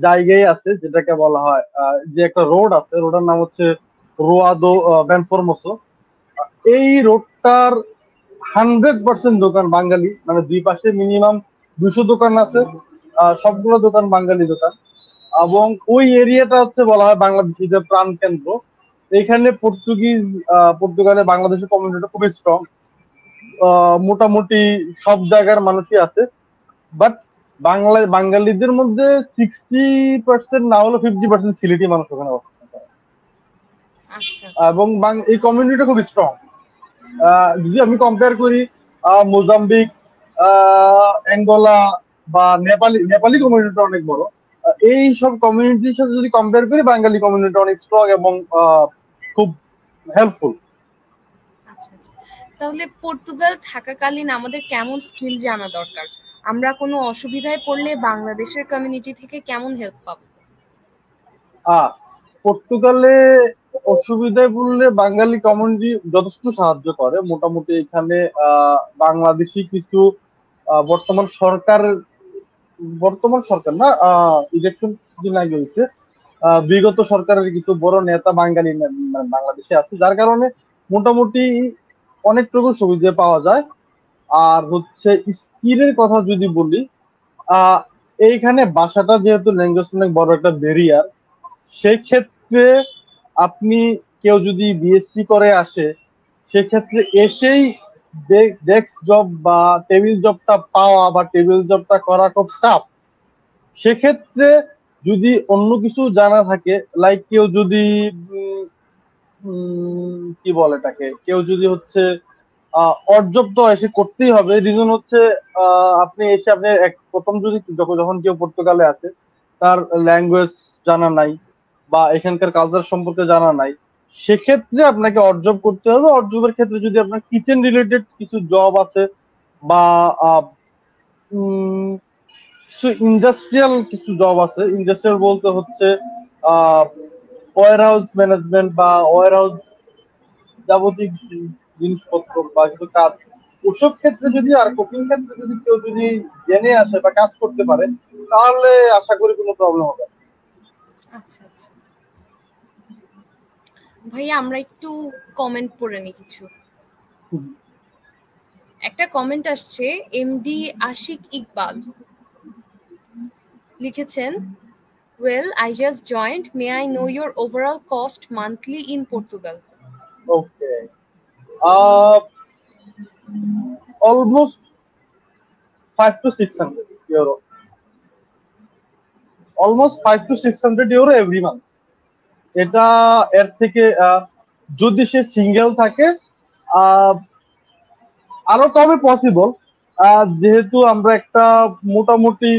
জায়গায় আছে যেটাকে বলা হয়, যে একটা রোড আছে, রোডের নাম হচ্ছে রোয়া দো বেনফরমোসো। এই রোডটার 100% দোকান বাঙালি, মানে দুই পাশে মিনিমাম 200 দোকান আছে, সবগুলো দোকান বাঙালি দোকান। এবং ওই এরিয়াটা হচ্ছে বলা হয় বাংলাদেশিদের প্রাণ কেন্দ্র। এখানে পর্তুগালে বাংলাদেশের কমিউনিটিটা খুবই স্ট্রং। মোটামুটি সব জায়গার মানুষই আছে, বাট বাঙালিদের মধ্যে 60% না হলে 50% সিলেটি মানুষ ওখানে বসবাস করে। এবং এই কমিউনিটিটা খুব স্ট্রং। যদি আমি কম্পেয়ার করি মোজাম্বিক, অ্যাঙ্গোলা বা নেপালি কমিউনিটি অনেক বড়। এই সব কমিউনিটির সাথে যদি কম্পেয়ার করি, বাঙালি কমিউনিটি অনেক স্ট্রং এবং খুব হেল্পফুল। আচ্ছা আচ্ছা। তাহলে পর্তুগাল থাকাকালীন আমাদের কেমন স্কিল জানা দরকার? আমরা কোনো অসুবিধায় পড়লে বাংলাদেশের কমিউনিটি থেকে কেমন হেল্প পাবো? পর্তুগালে অসুবিধায় পড়লে বাঙালি কমিউনিটি যথেষ্ট সাহায্য করে। মোটামুটি এখানে বাংলাদেশি কিছু বর্তমান সরকার না, ইলেকশন কিছুদিন আগে হয়েছে, বিগত সরকারের কিছু বড় নেতা মানে বাংলাদেশে আছে, যার কারণে মোটামুটি অনেকটুকু সুবিধা পাওয়া যায়। আর হচ্ছে স্কিলের কথা যদি বলি, আহ এইখানে ভাষাটা যেহেতু ল্যাঙ্গুয়েজ অনেক বড় একটা ব্যারিয়ার, সেই ক্ষেত্রে আপনি কেউ যদি বিএসসি করে আসে, সেক্ষেত্রে এসেই ডেস্ক জব বা টেবিল জবটা পাওয়া বা টেবিল জবটা করা খুব টাফ। সেক্ষেত্রে যদি অন্য কিছু জানা থাকে, লাইক কেউ যদি কি বলে এটাকে, কেউ যদি হচ্ছে অর্জব তো এসে করতেই হবে। রিজন হচ্ছে আপনি এসে আপনি প্রথম যদি যখন কেউ পর্তুগালে আসে, তার ল্যাঙ্গুয়েজ জানা নাই বা এখানকার কালচার সম্পর্কে জানা নাই, সেক্ষেত্রে আপনাকে অর্জব করতে হবে। অর্জবের ক্ষেত্রে যদি আপনার কিচেন রিলেটেড কিছু জব আছে বা কিছু ইন্ডাস্ট্রিয়াল কিছু জব আছে, ইন্ডাস্ট্রিয়াল বলতে হচ্ছে ওয়ার হাউস ম্যানেজমেন্ট বা ওয়ার হাউস যাবতীয় জিনিসপত্র বা কিছু কাজ, ওসব ক্ষেত্রে যদি আর কুকিং ক্ষেত্রে যদি কেউ যদি জেনে আসে বা কাজ করতে পারে, তাহলে আশা করি কোনো প্রবলেম হবে না। আচ্ছা আচ্ছা ভাইয়া, আমরা একটু কমেন্ট পড়ে নি কিছু। একটা কমেন্ট আসছে, এমডি আশিক ইকবাল লিখেছেন, well, I just joined. May I know your overall cost monthly in Portugal? Okay. Almost 5 to 600 euro. Almost 5 to 600 euro every month. এটা এর থেকে যদি সে সিঙ্গেল থাকে আরো কমে পসিবল, যেহেতু আমরা একটা মোটামুটি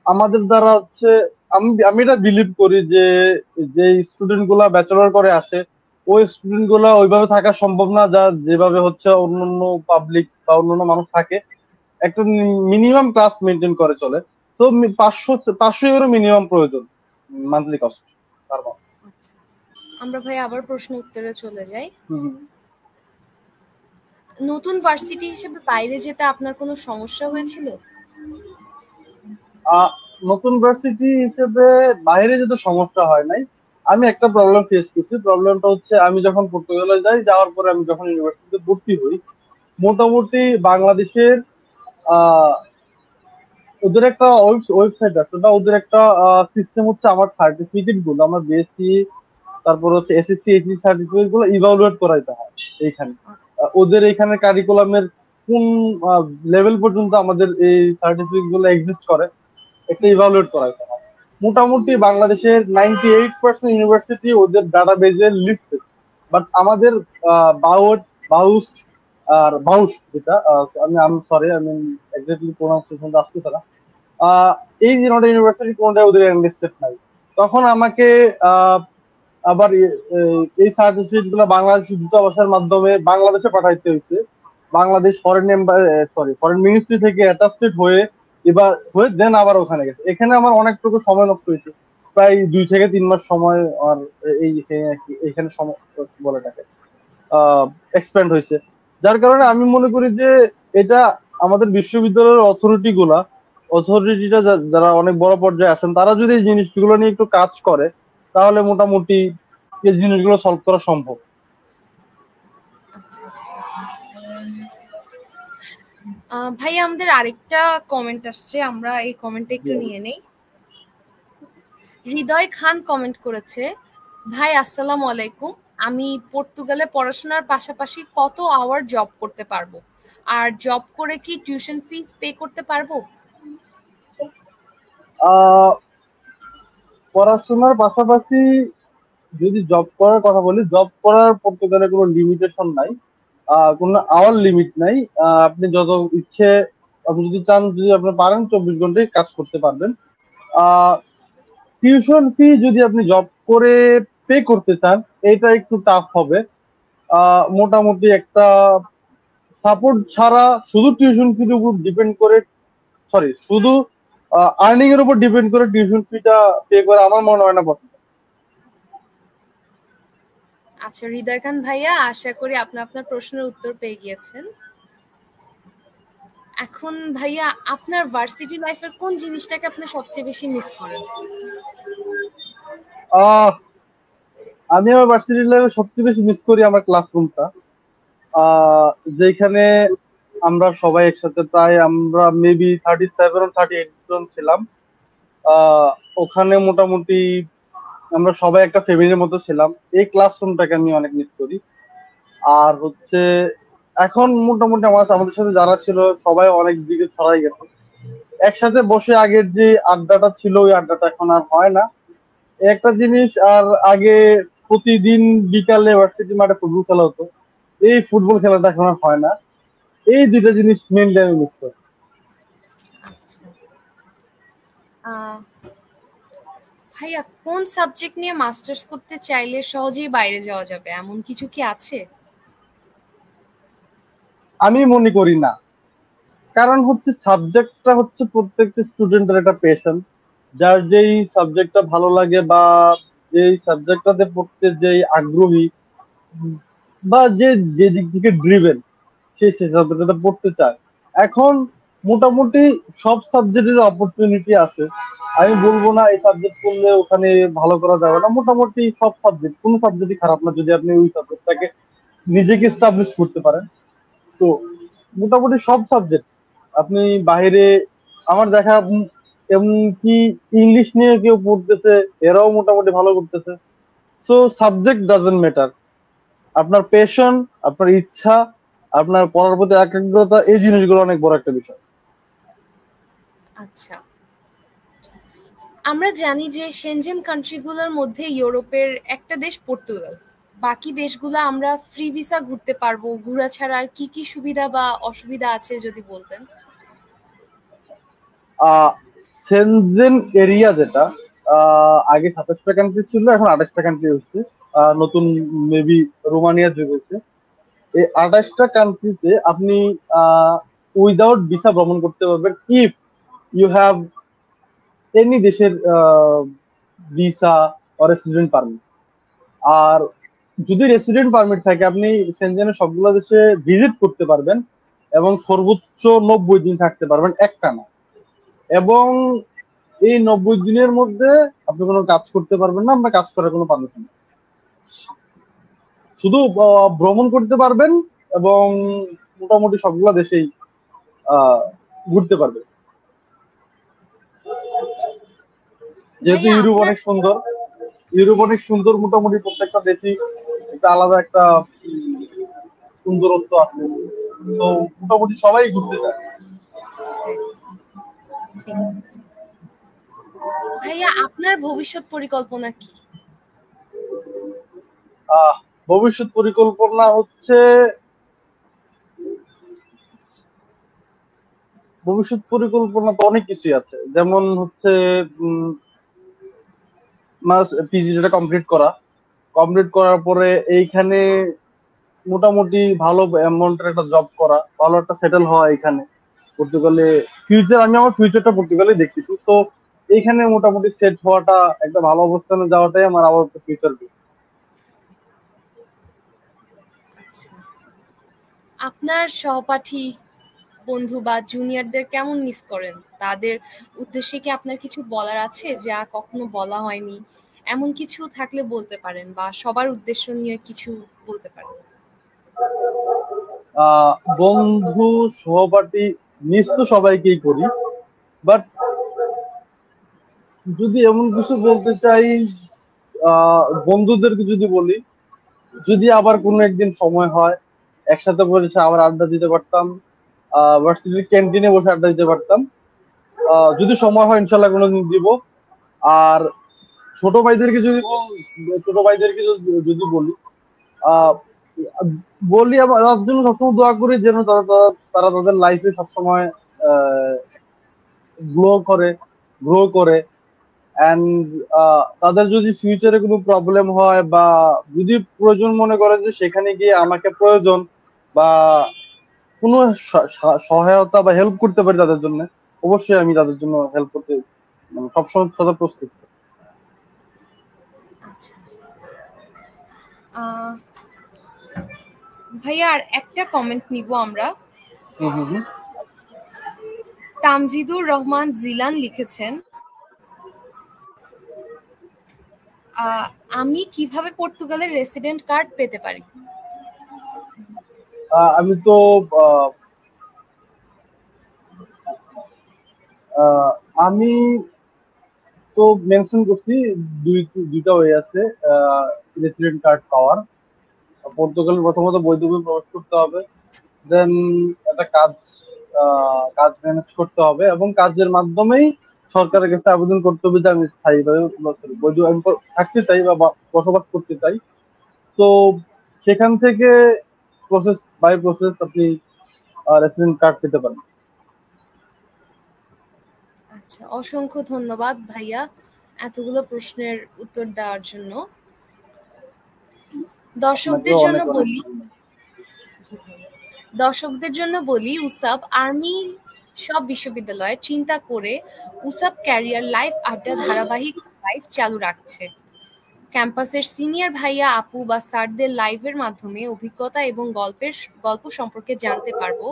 আমাদের দ্বারা হচ্ছে, আমি এটা বিলিভ করি যে যে স্টুডেন্ট গুলা ব্যাচেলর করে আসে, ওই স্টুডেন্ট গুলা ওইভাবে থাকা সম্ভব না যা যেভাবে হচ্ছে অন্যান্য পাবলিক বা অন্যান্য মানুষ থাকে। একটা মিনিমাম ক্লাস মেনটেন করে চলে। তো 500 ইউরো মিনিমাম প্রয়োজন মান্থলি কস্ট পার মান্থ। আমরা ভাই আবার প্রশ্ন উত্তরে চলে যাই। নতুন ভার্সিটি হিসেবে বাইরে যেতে আপনার কোনো সমস্যা হয়েছিল? নতুন ভার্সিটি হিসেবে বাইরে যেতে সমস্যা হয় নাই। আমি একটা প্রবলেম ফেস করছি। প্রবলেমটা হচ্ছে, আমি যখন পর্তুগালে যাই, যাওয়ার পরে আমি যখন ইউনিভার্সিটিতে ভর্তি হই, মোটামুটি বাংলাদেশের ওদের একটা ওয়েবসাইট আছে বা ওদের একটা সিস্টেম হচ্ছে, আমার সার্টিফিকেট গুলো, আমার বিএসসি তারপর হচ্ছে এসএসসি এইচএসসি সার্টিফিকেট গুলো ইভালুয়েট করাইতে হয় এইখানে। ওদের এখানে কারিকুলামের কোন লেভেল পর্যন্ত আমাদের এই সার্টিফিকেট গুলো এক্সিস্ট করে, একটা ইভালুয়েট করাইতে হয়। মোটামুটি বাংলাদেশের 98% ইউনিভার্সিটি ওদের ডাটাবেজে লিস্টেড, বাট আমাদের বাউস্ট আর বাউস, যেটা আমি সরি, আমি এক্স্যাক্টলি প্রোনাউন্সিয়েশনটা আসতেছে না, এই যে নটা ইউনিভার্সিটি কোনটাই ওদের লিস্টেড নাই। তখন আমাকে আবার এই সার্টিফিকেট গুলো বাংলাদেশ দূতাবাসের মাধ্যমে বাংলাদেশে পাঠাইতে হয়েছে। বাংলাদেশ ফরেন মিনিস্ট্রি থেকে অ্যাটাস্টেড হয়ে এবার দেন আবার ওখানে গেছে। এখানে আমার অনেকটুকু সময় নষ্ট হয়েছে, প্রায় 2 থেকে 3 মাস সময় আর এইখানে সময় বলে থাকে এক্সপেন্ড হয়েছে। যার কারণে আমি মনে করি যে এটা আমাদের বিশ্ববিদ্যালয়ের অথরিটিটা যারা অনেক বড় পর্যায়ে আছেন, তারা যদি এই জিনিসগুলো নিয়ে একটু কাজ করে, তাহলে মোটামুটি এই জিনিসগুলো সলভ করা সম্ভব। ভাই, আমাদের আরেকটা কমেন্ট আসছে, আমরা এই কমেন্টটা একটু নিয়ে নেই। হৃদয় খান কমেন্ট করেছে, ভাই আসসালামু আলাইকুম, আমি পর্তুগালে পড়াশোনার পাশাপাশি কত আওয়ার জব করতে পারবো, আর জব করে কি টিউশন ফিস পে করতে পারবো? পড়াশোনার পাশাপাশি যদি জব করার কথা বলি, জব করার পর্তুগালে কোনো লিমিটেশন নাই, কোনো আওয়ার লিমিট নাই। আপনি যত ইচ্ছে, আপনি যদি চান, যদি আপনি পারেন 24 ঘন্টায় কাজ করতে পারবেন। টিউশন ফি যদি আপনি জব করে পে করতে চান, এটা একটু টাফ হবে। মোটামুটি একটা সাপোর্ট ছাড়া শুধু টিউশন ফির উপর ডিপেন্ড করে, সরি শুধু আর্নিং এর উপর ডিপেন্ড করে টিউশন ফিটা পে করে আমার মনে হয় না পসিবল। আচ্ছা হৃদয় খান ভাইয়া, আশা করি আপনি আপনার প্রশ্নের উত্তর পেয়ে গিয়েছেন। এখন ভাইয়া, আপনার ভার্সিটি লাইফের কোন জিনিসটাকে আপনি সবচেয়ে বেশি মিস করেন? আহ আমি আমার ভার্সিটি লাইফে সবচেয়ে বেশি মিস করি আমার ক্লাসরুমটা, যেখানে আমরা সবাই একসাথে, প্রায় আমরা মেবি 37 38 জন ছিলাম। আহ ওখানে মোটামুটি আমরা সবাই একটা ফ্যামিলির মতো ছিলাম। এই ক্লাসরুমটাকে আমি অনেক মিস করি। আর হচ্ছে এখন মোটামুটি আমাদের সাথে যারা ছিল সবাই অনেক দিকে ছড়াই গেছে। একসাথে বসে আগের যে আড্ডাটা ছিল ওই আড্ডাটা এখন আর হয় না। একটা জিনিস, আর আগে প্রতিদিন বিকালে ভার্সিটি মাঠে ফুটবল খেলা হতো, এই ফুটবল খেলাটা এখন আর হয় না। এই দুইটা জিনিস মেনলি আমি মিস করি। আচ্ছা ভাইয়া, কোন সাবজেক্ট নিয়ে মাস্টার্স করতে চাইলে সহজেই বাইরে যাওয়া যাবে, এমন কিছু কি আছে? আমি মনে করি না। কারণ হচ্ছে সাবজেক্টটা হচ্ছে প্রত্যেকটা স্টুডেন্টের একটা পেশন। যার যেই সাবজেক্টটা ভালো লাগে বা যেই সাবজেক্টটাতে পড়তে যেই আগ্রহী বা যে যে দিক থেকে ড্রিভেন, সেই সাবজেক্টটা পড়তে চায়। এখন মোটামুটি সব সাবজেক্টের অপরচুনিটি আছে। আমি বলবো না এই সাবজেক্ট পড়লে ওখানে ভালো করা যাবে না, মোটামুটি সব সাবজেক্ট, কোনো সাবজেক্টই খারাপ না যদি আপনি ওই সাবজেক্টটাকে নিজেকে স্টাবলিশ করতে পারেন। তো মোটামুটি সব সাবজেক্ট আপনি বাইরে, আমার দেখা এমনকি ইংলিশ নিয়ে কেউ পড়তেছে, এরাও মোটামুটি ভালো করতেছে। সো সাবজেক্ট ডাজন্ট ম্যাটার, আপনার প্যাশন, আপনার ইচ্ছা, আপনার পড়ার প্রতি একাগ্রতা, এই জিনিসগুলো অনেক বড় একটা বিষয়। আচ্ছা, আমরা জানি যে সেনজেন কান্ট্রিগুলোর মধ্যে ইউরোপের একটা দেশ পর্তুগাল। বাকি দেশগুলো আমরা ফ্রি ভিসা ঘুরতে পারবো, ঘোরা ছাড়া আর কি কি সুবিধা বা অসুবিধা আছে যদি বলতেন। সেনজেন এরিয়া যেটা, আগে 27টা কান্ট্রি ছিল, এখন 28টা কান্ট্রি হচ্ছে। নতুন মেবি রোমানিয়া যোগ হয়েছে। এই 28টা কান্ট্রিতে আপনি উইদাউট ভিসা ভ্রমণ করতে পারবেন ইফ ইউ হ্যাভ এনি দেশের ভিসা অর রেসিডেন্ট পারমিট। আর যদি রেসিডেন্ট পারমিট থাকে আপনি সেনজেনের সবগুলো দেশে ভিজিট করতে পারবেন এবং সর্বোচ্চ 90 দিন থাকতে পারবেন একটানা। এবং এই 90 দিনের মধ্যে আপনি কোনো কাজ করতে পারবেন না, আমরা কাজ করার কোনো পারমিশন নেই। শুধু ভ্রমণ করতে পারবেন এবং মোটামুটি সবগুলো দেশেই ঘুরতে পারবেন। যেহেতু ভাইয়া ইউরোপ আপনার অনেক সুন্দর, ইউরোপ অনেক সুন্দর, মোটামুটি প্রত্যেকটা দেশই একটা আলাদা একটা সুন্দরত্ব আছে। তো মোটামুটি সবাই ঘুরতে যায়। হ্যাঁ, ঠিক। ভাইয়া, আপনার ভবিষ্যৎ পরিকল্পনা কি? আহ ভবিষ্যৎ পরিকল্পনা হচ্ছে, ভবিষ্যৎ পরিকল্পনা তো অনেক কিছুই আছে। যেমন হচ্ছে পিজিটা কমপ্লিট করা, কমপ্লিট করার পরে এইখানে মোটামুটি ভালো অ্যামাউন্টের একটা জব করা, ভালো একটা সেটেল হওয়া এখানে পর্তুগালে। ফিউচার, আমি আমার ফিউচারটা পর্তুগালে দেখতেছি। তো এইখানে মোটামুটি সেট হওয়াটা, একটা ভালো অবস্থানে যাওয়াটাই আমার আপাতত ফিউচার। আচ্ছা, আপনার সহপাঠী বন্ধু বা জুনিয়রদের কেমন মিস করেন? তাদের উদ্দেশ্যে কি আপনার কিছু বলার আছে যা কখনো বলা হয়নি? এমন কিছু থাকলে বলতে পারেন, বা সবার উদ্দেশ্য নিয়ে কিছু বলতে পারেন। বন্ধু, সহপাঠী মিস তো সবাইকেই করি, বাট যদি এমন কিছু বলতে চাই, বন্ধুদেরকে যদি বলি, যদি আবার কোনো একদিন সময় হয় একসাথে বসে আবার আড্ডা দিতে পারতাম, ভার্সিটির ক্যান্টিনে বসে আড্ডা দিতে পারতাম। যদি সময় হয় ইনশাল্লাহ কোনোদিন দিব। আর ছোট ভাইদেরকে যদি ছোট ভাইদেরকে যদি বলি, আহ বলি আমার তার জন্য সবসময় দোয়া করি যেন তারা তাদের লাইফে সবসময় গ্রো করে, গ্রো করে। অ্যান্ড তাদের যদি ফিউচারে কোনো প্রবলেম হয় বা যদি প্রয়োজন মনে করে যে সেখানে গিয়ে আমাকে প্রয়োজন বা কোনো সহায়তা বা হেল্প করতে পারি তাদের জন্য, অবশ্যই আমি তাদের জন্য হেল্প করতে মানে সবসময় সদা প্রস্তুত। আচ্ছা ভাইয়া, আর একটা কমেন্ট নিব আমরা। হুম হুম হুম। তামজিদুর রহমান জিলান লিখেছেন, আমি কিভাবে পর্তুগালের রেসিডেন্ট কার্ড পেতে পারি? আমি তো আমি তো মেনশন করছি দুইটা ওয়ে আছে রেসিডেন্ট কার্ড পাওয়ার। পর্তুগাল প্রথমত বৈধভাবে প্রবেশ করতে হবে, দেন একটা কাজ ম্যানেজ করতে হবে এবং কাজের মাধ্যমেই সরকারের কাছে আবেদন করতে হবে যে আমি স্থায়ীভাবে বৈধ আমি থাকতে চাই বা বসবাস করতে চাই। তো সেখান থেকে প্রসেস বাই প্রসেস আপনি রেসিডেন্ট কার্ড পেতে পারেন। আচ্ছা, অসংখ্য ধন্যবাদ ভাইয়া এতগুলো প্রশ্নের উত্তর দেওয়ার জন্য। দর্শকদের জন্য বলি উসাব আর্মি সব বিশ্ববিদ্যালয়ে চিন্তা করে উসাব ক্যারিয়ার লাইফ আড্ডা ধারাবাহিক লাইভ চালু রাখছে। ক্যাম্পাসের সিনিয়র ভাইয়া আপু বা স্যারদের লাইভের মাধ্যমে অভিজ্ঞতা এবং গল্প সম্পর্কে জানতে পারবো,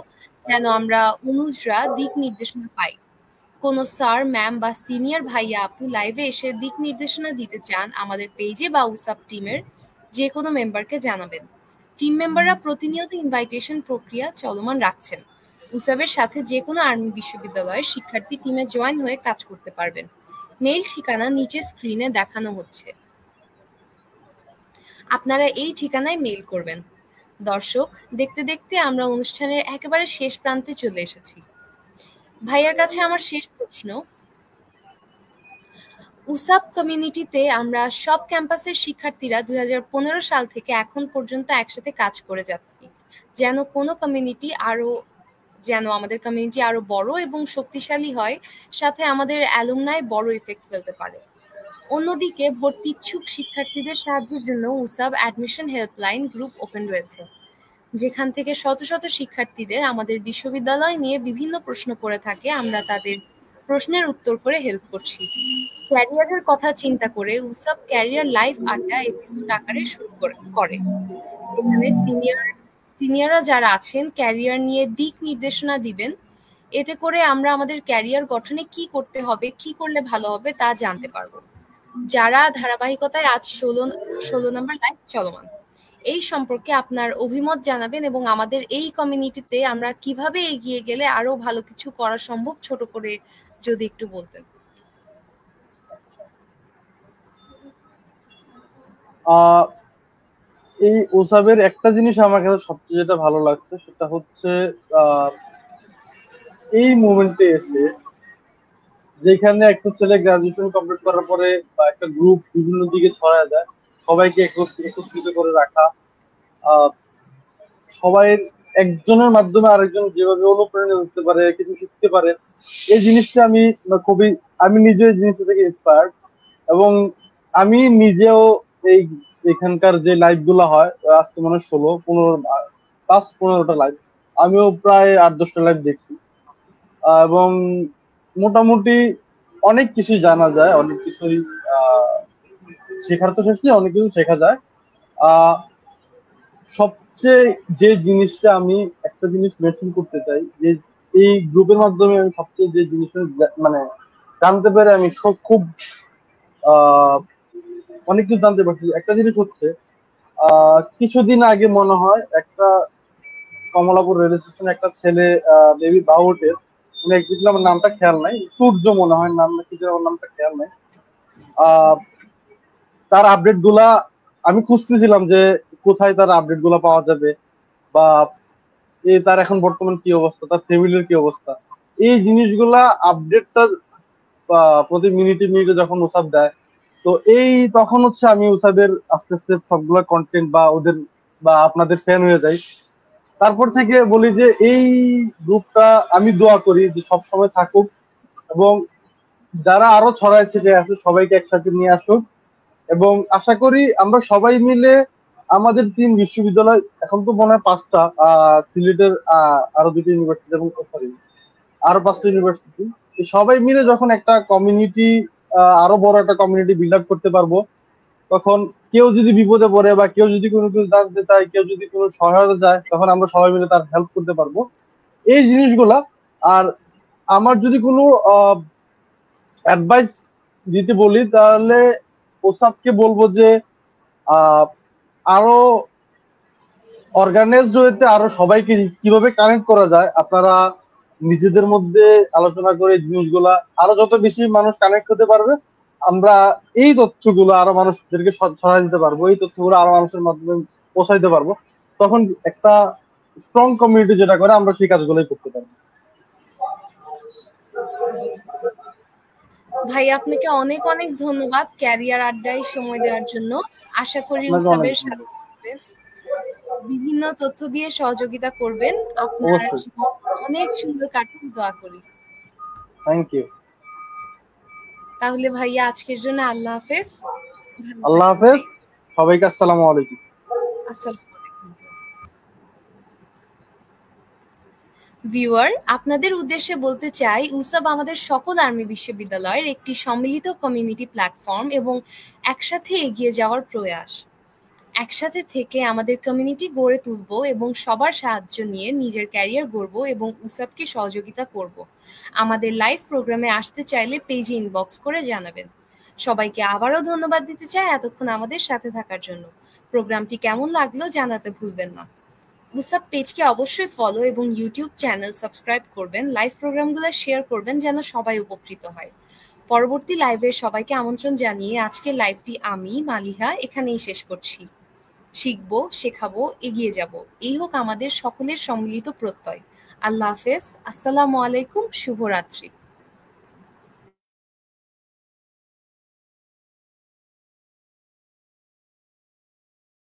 যেন আমরা অনুজরা দিক নির্দেশনা পাই। কোনো স্যার ম্যাম বা সিনিয়র ভাইয়া আপু লাইভে এসে দিক নির্দেশনা দিতে চান, আমাদের পেজে বা উসাব টিমের যে কোনো মেম্বারকে জানাবেন। টিম মেম্বাররা প্রতিনিয়ত ইনভাইটেশন প্রক্রিয়া চলমান রাখছেন। উসাবের সাথে যে কোনো আর্মি বিশ্ববিদ্যালয়ের শিক্ষার্থী টিমে জয়েন হয়ে কাজ করতে পারবেন। মেইল ঠিকানা নিচে স্ক্রিনে দেখানো হচ্ছে, আপনারা এই ঠিকানায় মেইল করবেন। দর্শক, দেখতে দেখতে আমরা অনুষ্ঠানের একেবারে শেষ প্রান্তে চলে এসেছি। ভাইয়ার কাছে আমার শেষ প্রশ্ন, উসাব কমিউনিটিতে আমরা সব ক্যাম্পাসের শিক্ষার্থীরা 2015 সাল থেকে এখন পর্যন্ত একসাথে কাজ করে যাচ্ছি, যেন আমাদের কমিউনিটি আরো বড় এবং শক্তিশালী হয়, সাথে আমাদের অ্যালুমনাই বড় ইফেক্ট ফেলতে পারে। অন্যদিকে ভর্তি ইচ্ছুক শিক্ষার্থীদের সাহায্যের জন্য উসাব অ্যাডমিশন হেল্পলাইন গ্রুপ ওপেন রয়েছে, যেখান থেকে শত শত শিক্ষার্থীদের আমাদের বিশ্ববিদ্যালয় নিয়ে বিভিন্ন প্রশ্ন করে থাকে। আমরা তাদের প্রশ্নের উত্তর করে হেল্প করছি। ক্যারিয়ারের কথা চিন্তা করে উসাব ক্যারিয়ার লাইভ আড্ডা এপিসোড আকারে শুরু করে, যেখানে সিনিয়ররা যারা আছেন ক্যারিয়ার নিয়ে দিক নির্দেশনা দিবেন। এতে করে আমরা আমাদের ক্যারিয়ার গঠনে কি করতে হবে, কি করলে ভালো হবে তা জানতে পারবো। যারা ধারাবাহিকতায় আজ 16 নম্বর লাইভ চলমান, এই সম্পর্কে আপনার অভিমত জানাবেন এবং আমাদের এই কমিউনিটিতে আমরা কিভাবে এগিয়ে গেলে আরো ভালো কিছু করা সম্ভব, ছোট করে যদি একটু বলতেন। এই ওসাবের একটা জিনিস আমার কাছে সবচেয়ে যেটা ভালো লাগছে সেটা হচ্ছে এই মুভমেন্টে এসে যেখানে একটা ছেলে গ্রাজুয়েশন কমপ্লিট করার পরে বা একটা গ্রুপ বিভিন্ন দিকে ছড়ায় যায়, সবাইকে একত্রিত করে রাখা, সবাই একজনের মাধ্যমে আরেকজন যেভাবে অনুপ্রেরণা দিতে পারে, কিছু শিখতে পারে, এই জিনিসটা আমি নিজে এই জিনিসটা থেকে ইন্সপায়ার্ড। এবং আমি নিজেও এই এখানকার যে লাইভ গুলো হয় আজকে মনে হয় 15টা লাইভ, আমিও প্রায় 8-10টা লাইভ দেখছি এবং মোটামুটি অনেক কিছুই জানা যায়, অনেক কিছুই শেখার তো শেষ নেই, অনেক কিছু শেখা যায়। সবচেয়ে যে জিনিসটা আমি একটা জিনিস মেনশন করতে চাই, যে এই গ্রুপের মাধ্যমে আমি সবচেয়ে যে জিনিসটা মানে জানতে পেরে আমি খুব অনেক কিছু জানতে পারছি। একটা জিনিস হচ্ছে কিছুদিন আগে মনে হয় একটা কমলাপুর রেল স্টেশনে একটা ছেলে বেবি বাউটের, মানে একদিকে আমার নামটা খেয়াল নাই, সূর্য মনে হয় নাম, নাকি আমার নামটা খেয়াল নাই। তার আপডেট গুলা আমি খুঁজতেছিলাম যে কোথায় তার আপডেট গুলা পাওয়া যাবে বা তার এখন বর্তমান কি অবস্থা, তার ফ্যামিলির কি অবস্থা, এই জিনিসগুলা আপডেটটা প্রতি মিনিটে মিনিটে যখন উসাব দেয়, তো তখন হচ্ছে আমি উসাবের আস্তে আস্তে সবগুলা কন্টেন্ট বা ওদের বা আপনাদের ফ্যান হয়ে যাই। তারপর থেকে বলি যে এই গ্রুপটা আমি দোয়া করি যে সব সময় থাকুক এবং যারা আরো ছড়ায় ছিটিয়ে আছে সবাইকে একসাথে নিয়ে আসুক, এবং আশা করি আমরা সবাই মিলে আমাদের 3 বিশ্ববিদ্যালয়, এখন তো মনে হয় 5টা, সিলেটের আরো 2টি ইউনিভার্সিটি এবং সরি আরো 5টা ইউনিভার্সিটি, সবাই মিলে যখন একটা কমিউনিটি, আরো বড় একটা কমিউনিটি বিল্ড আপ করতে পারবো, তখন কেউ যদি বিপদে পড়ে বা কেউ যদি কোনো কিছু জানতে চায়, কেউ যদি কোনো সহায়তা চায়, তখন আমরা সবাই মিলে তার হেল্প করতে পারবো, এই জিনিসগুলা। আর আমার যদি কোনো অ্যাডভাইস দিতে বলি, তাহলে ওসাবকে বলবো যে আরো অর্গানাইজড হইতে, আরো সবাইকে কিভাবে কানেক্ট করা যায়, আপনারা নিজেদের মধ্যে আলোচনা করে জিনিসগুলা আরো যত বেশি মানুষ কানেক্ট হতে পারবে, আমরা এই তথ্যগুলো আরো মানুষদেরকে ছড়াই দিতে পারবো, এই তথ্যগুলো আরো মানুষের মাধ্যমে পৌঁছাইতে পারবো, তখন একটা স্ট্রং কমিউনিটি যেটা করে আমরা সেই কাজগুলোই করতে পারবো। ভাই আপনাকে অনেক অনেক ধন্যবাদ ক্যারিয়ার আড্ডায় সময় দেওয়ার জন্য। আশা করি আপনাকে অনেক উসাবের সাথে ধন্যবাদ। বিভিন্ন তথ্য দিয়ে সহযোগিতা করবেন। আপনার অবশ্যই। জীবন অনেক সুন্দর কাটুক দোয়া করি। Thank you. তাহলে ভাইয়া আজকের জন্য আল্লাহ হাফেজ। আল্লাহ হাফেজ, সবাইকে আসসালামু আলাইকুম। আসসালামু আলাইকুম। ভিউয়ার, আপনাদের উদ্দেশ্যে বলতে চাই, উসাব আমাদের সকল আর্মি বিশ্ববিদ্যালয়ের একটি সম্মিলিত কমিউনিটি প্ল্যাটফর্ম এবং একসাথে এগিয়ে যাওয়ার প্রয়াস। একসাথে থেকে আমাদের কমিউনিটি গড়ে তুলব এবং সবার সাহায্য নিয়ে নিজের ক্যারিয়ার গড়ব এবং উসাবকে সহযোগিতা করব। আমাদের লাইভ প্রোগ্রামে আসতে চাইলে পেজে ইনবক্স করে জানাবেন। সবাইকে আবারও ধন্যবাদ দিতে চাই এতক্ষণ আমাদের সাথে থাকার জন্য। প্রোগ্রামটি কেমন লাগলো জানাতে ভুলবেন না। উসাব পেজকে অবশ্যই ফলো এবং ইউটিউব চ্যানেল সাবস্ক্রাইব করবেন। লাইভ প্রোগ্রামগুলো শেয়ার করবেন যেন সবাই উপকৃত হয়। পরবর্তী লাইভে সবাইকে আমন্ত্রণ জানিয়ে আজকের লাইভটি আমি মালিহা এখানেই শেষ করছি। শিখবো, শেখাবো, এগিয়ে যাব, এই হোক আমাদের সকলের সম্মিলিত প্রত্যয়। আল্লাহ হাফেজ, আসসালামু আলাইকুম, শুভরাত্রি।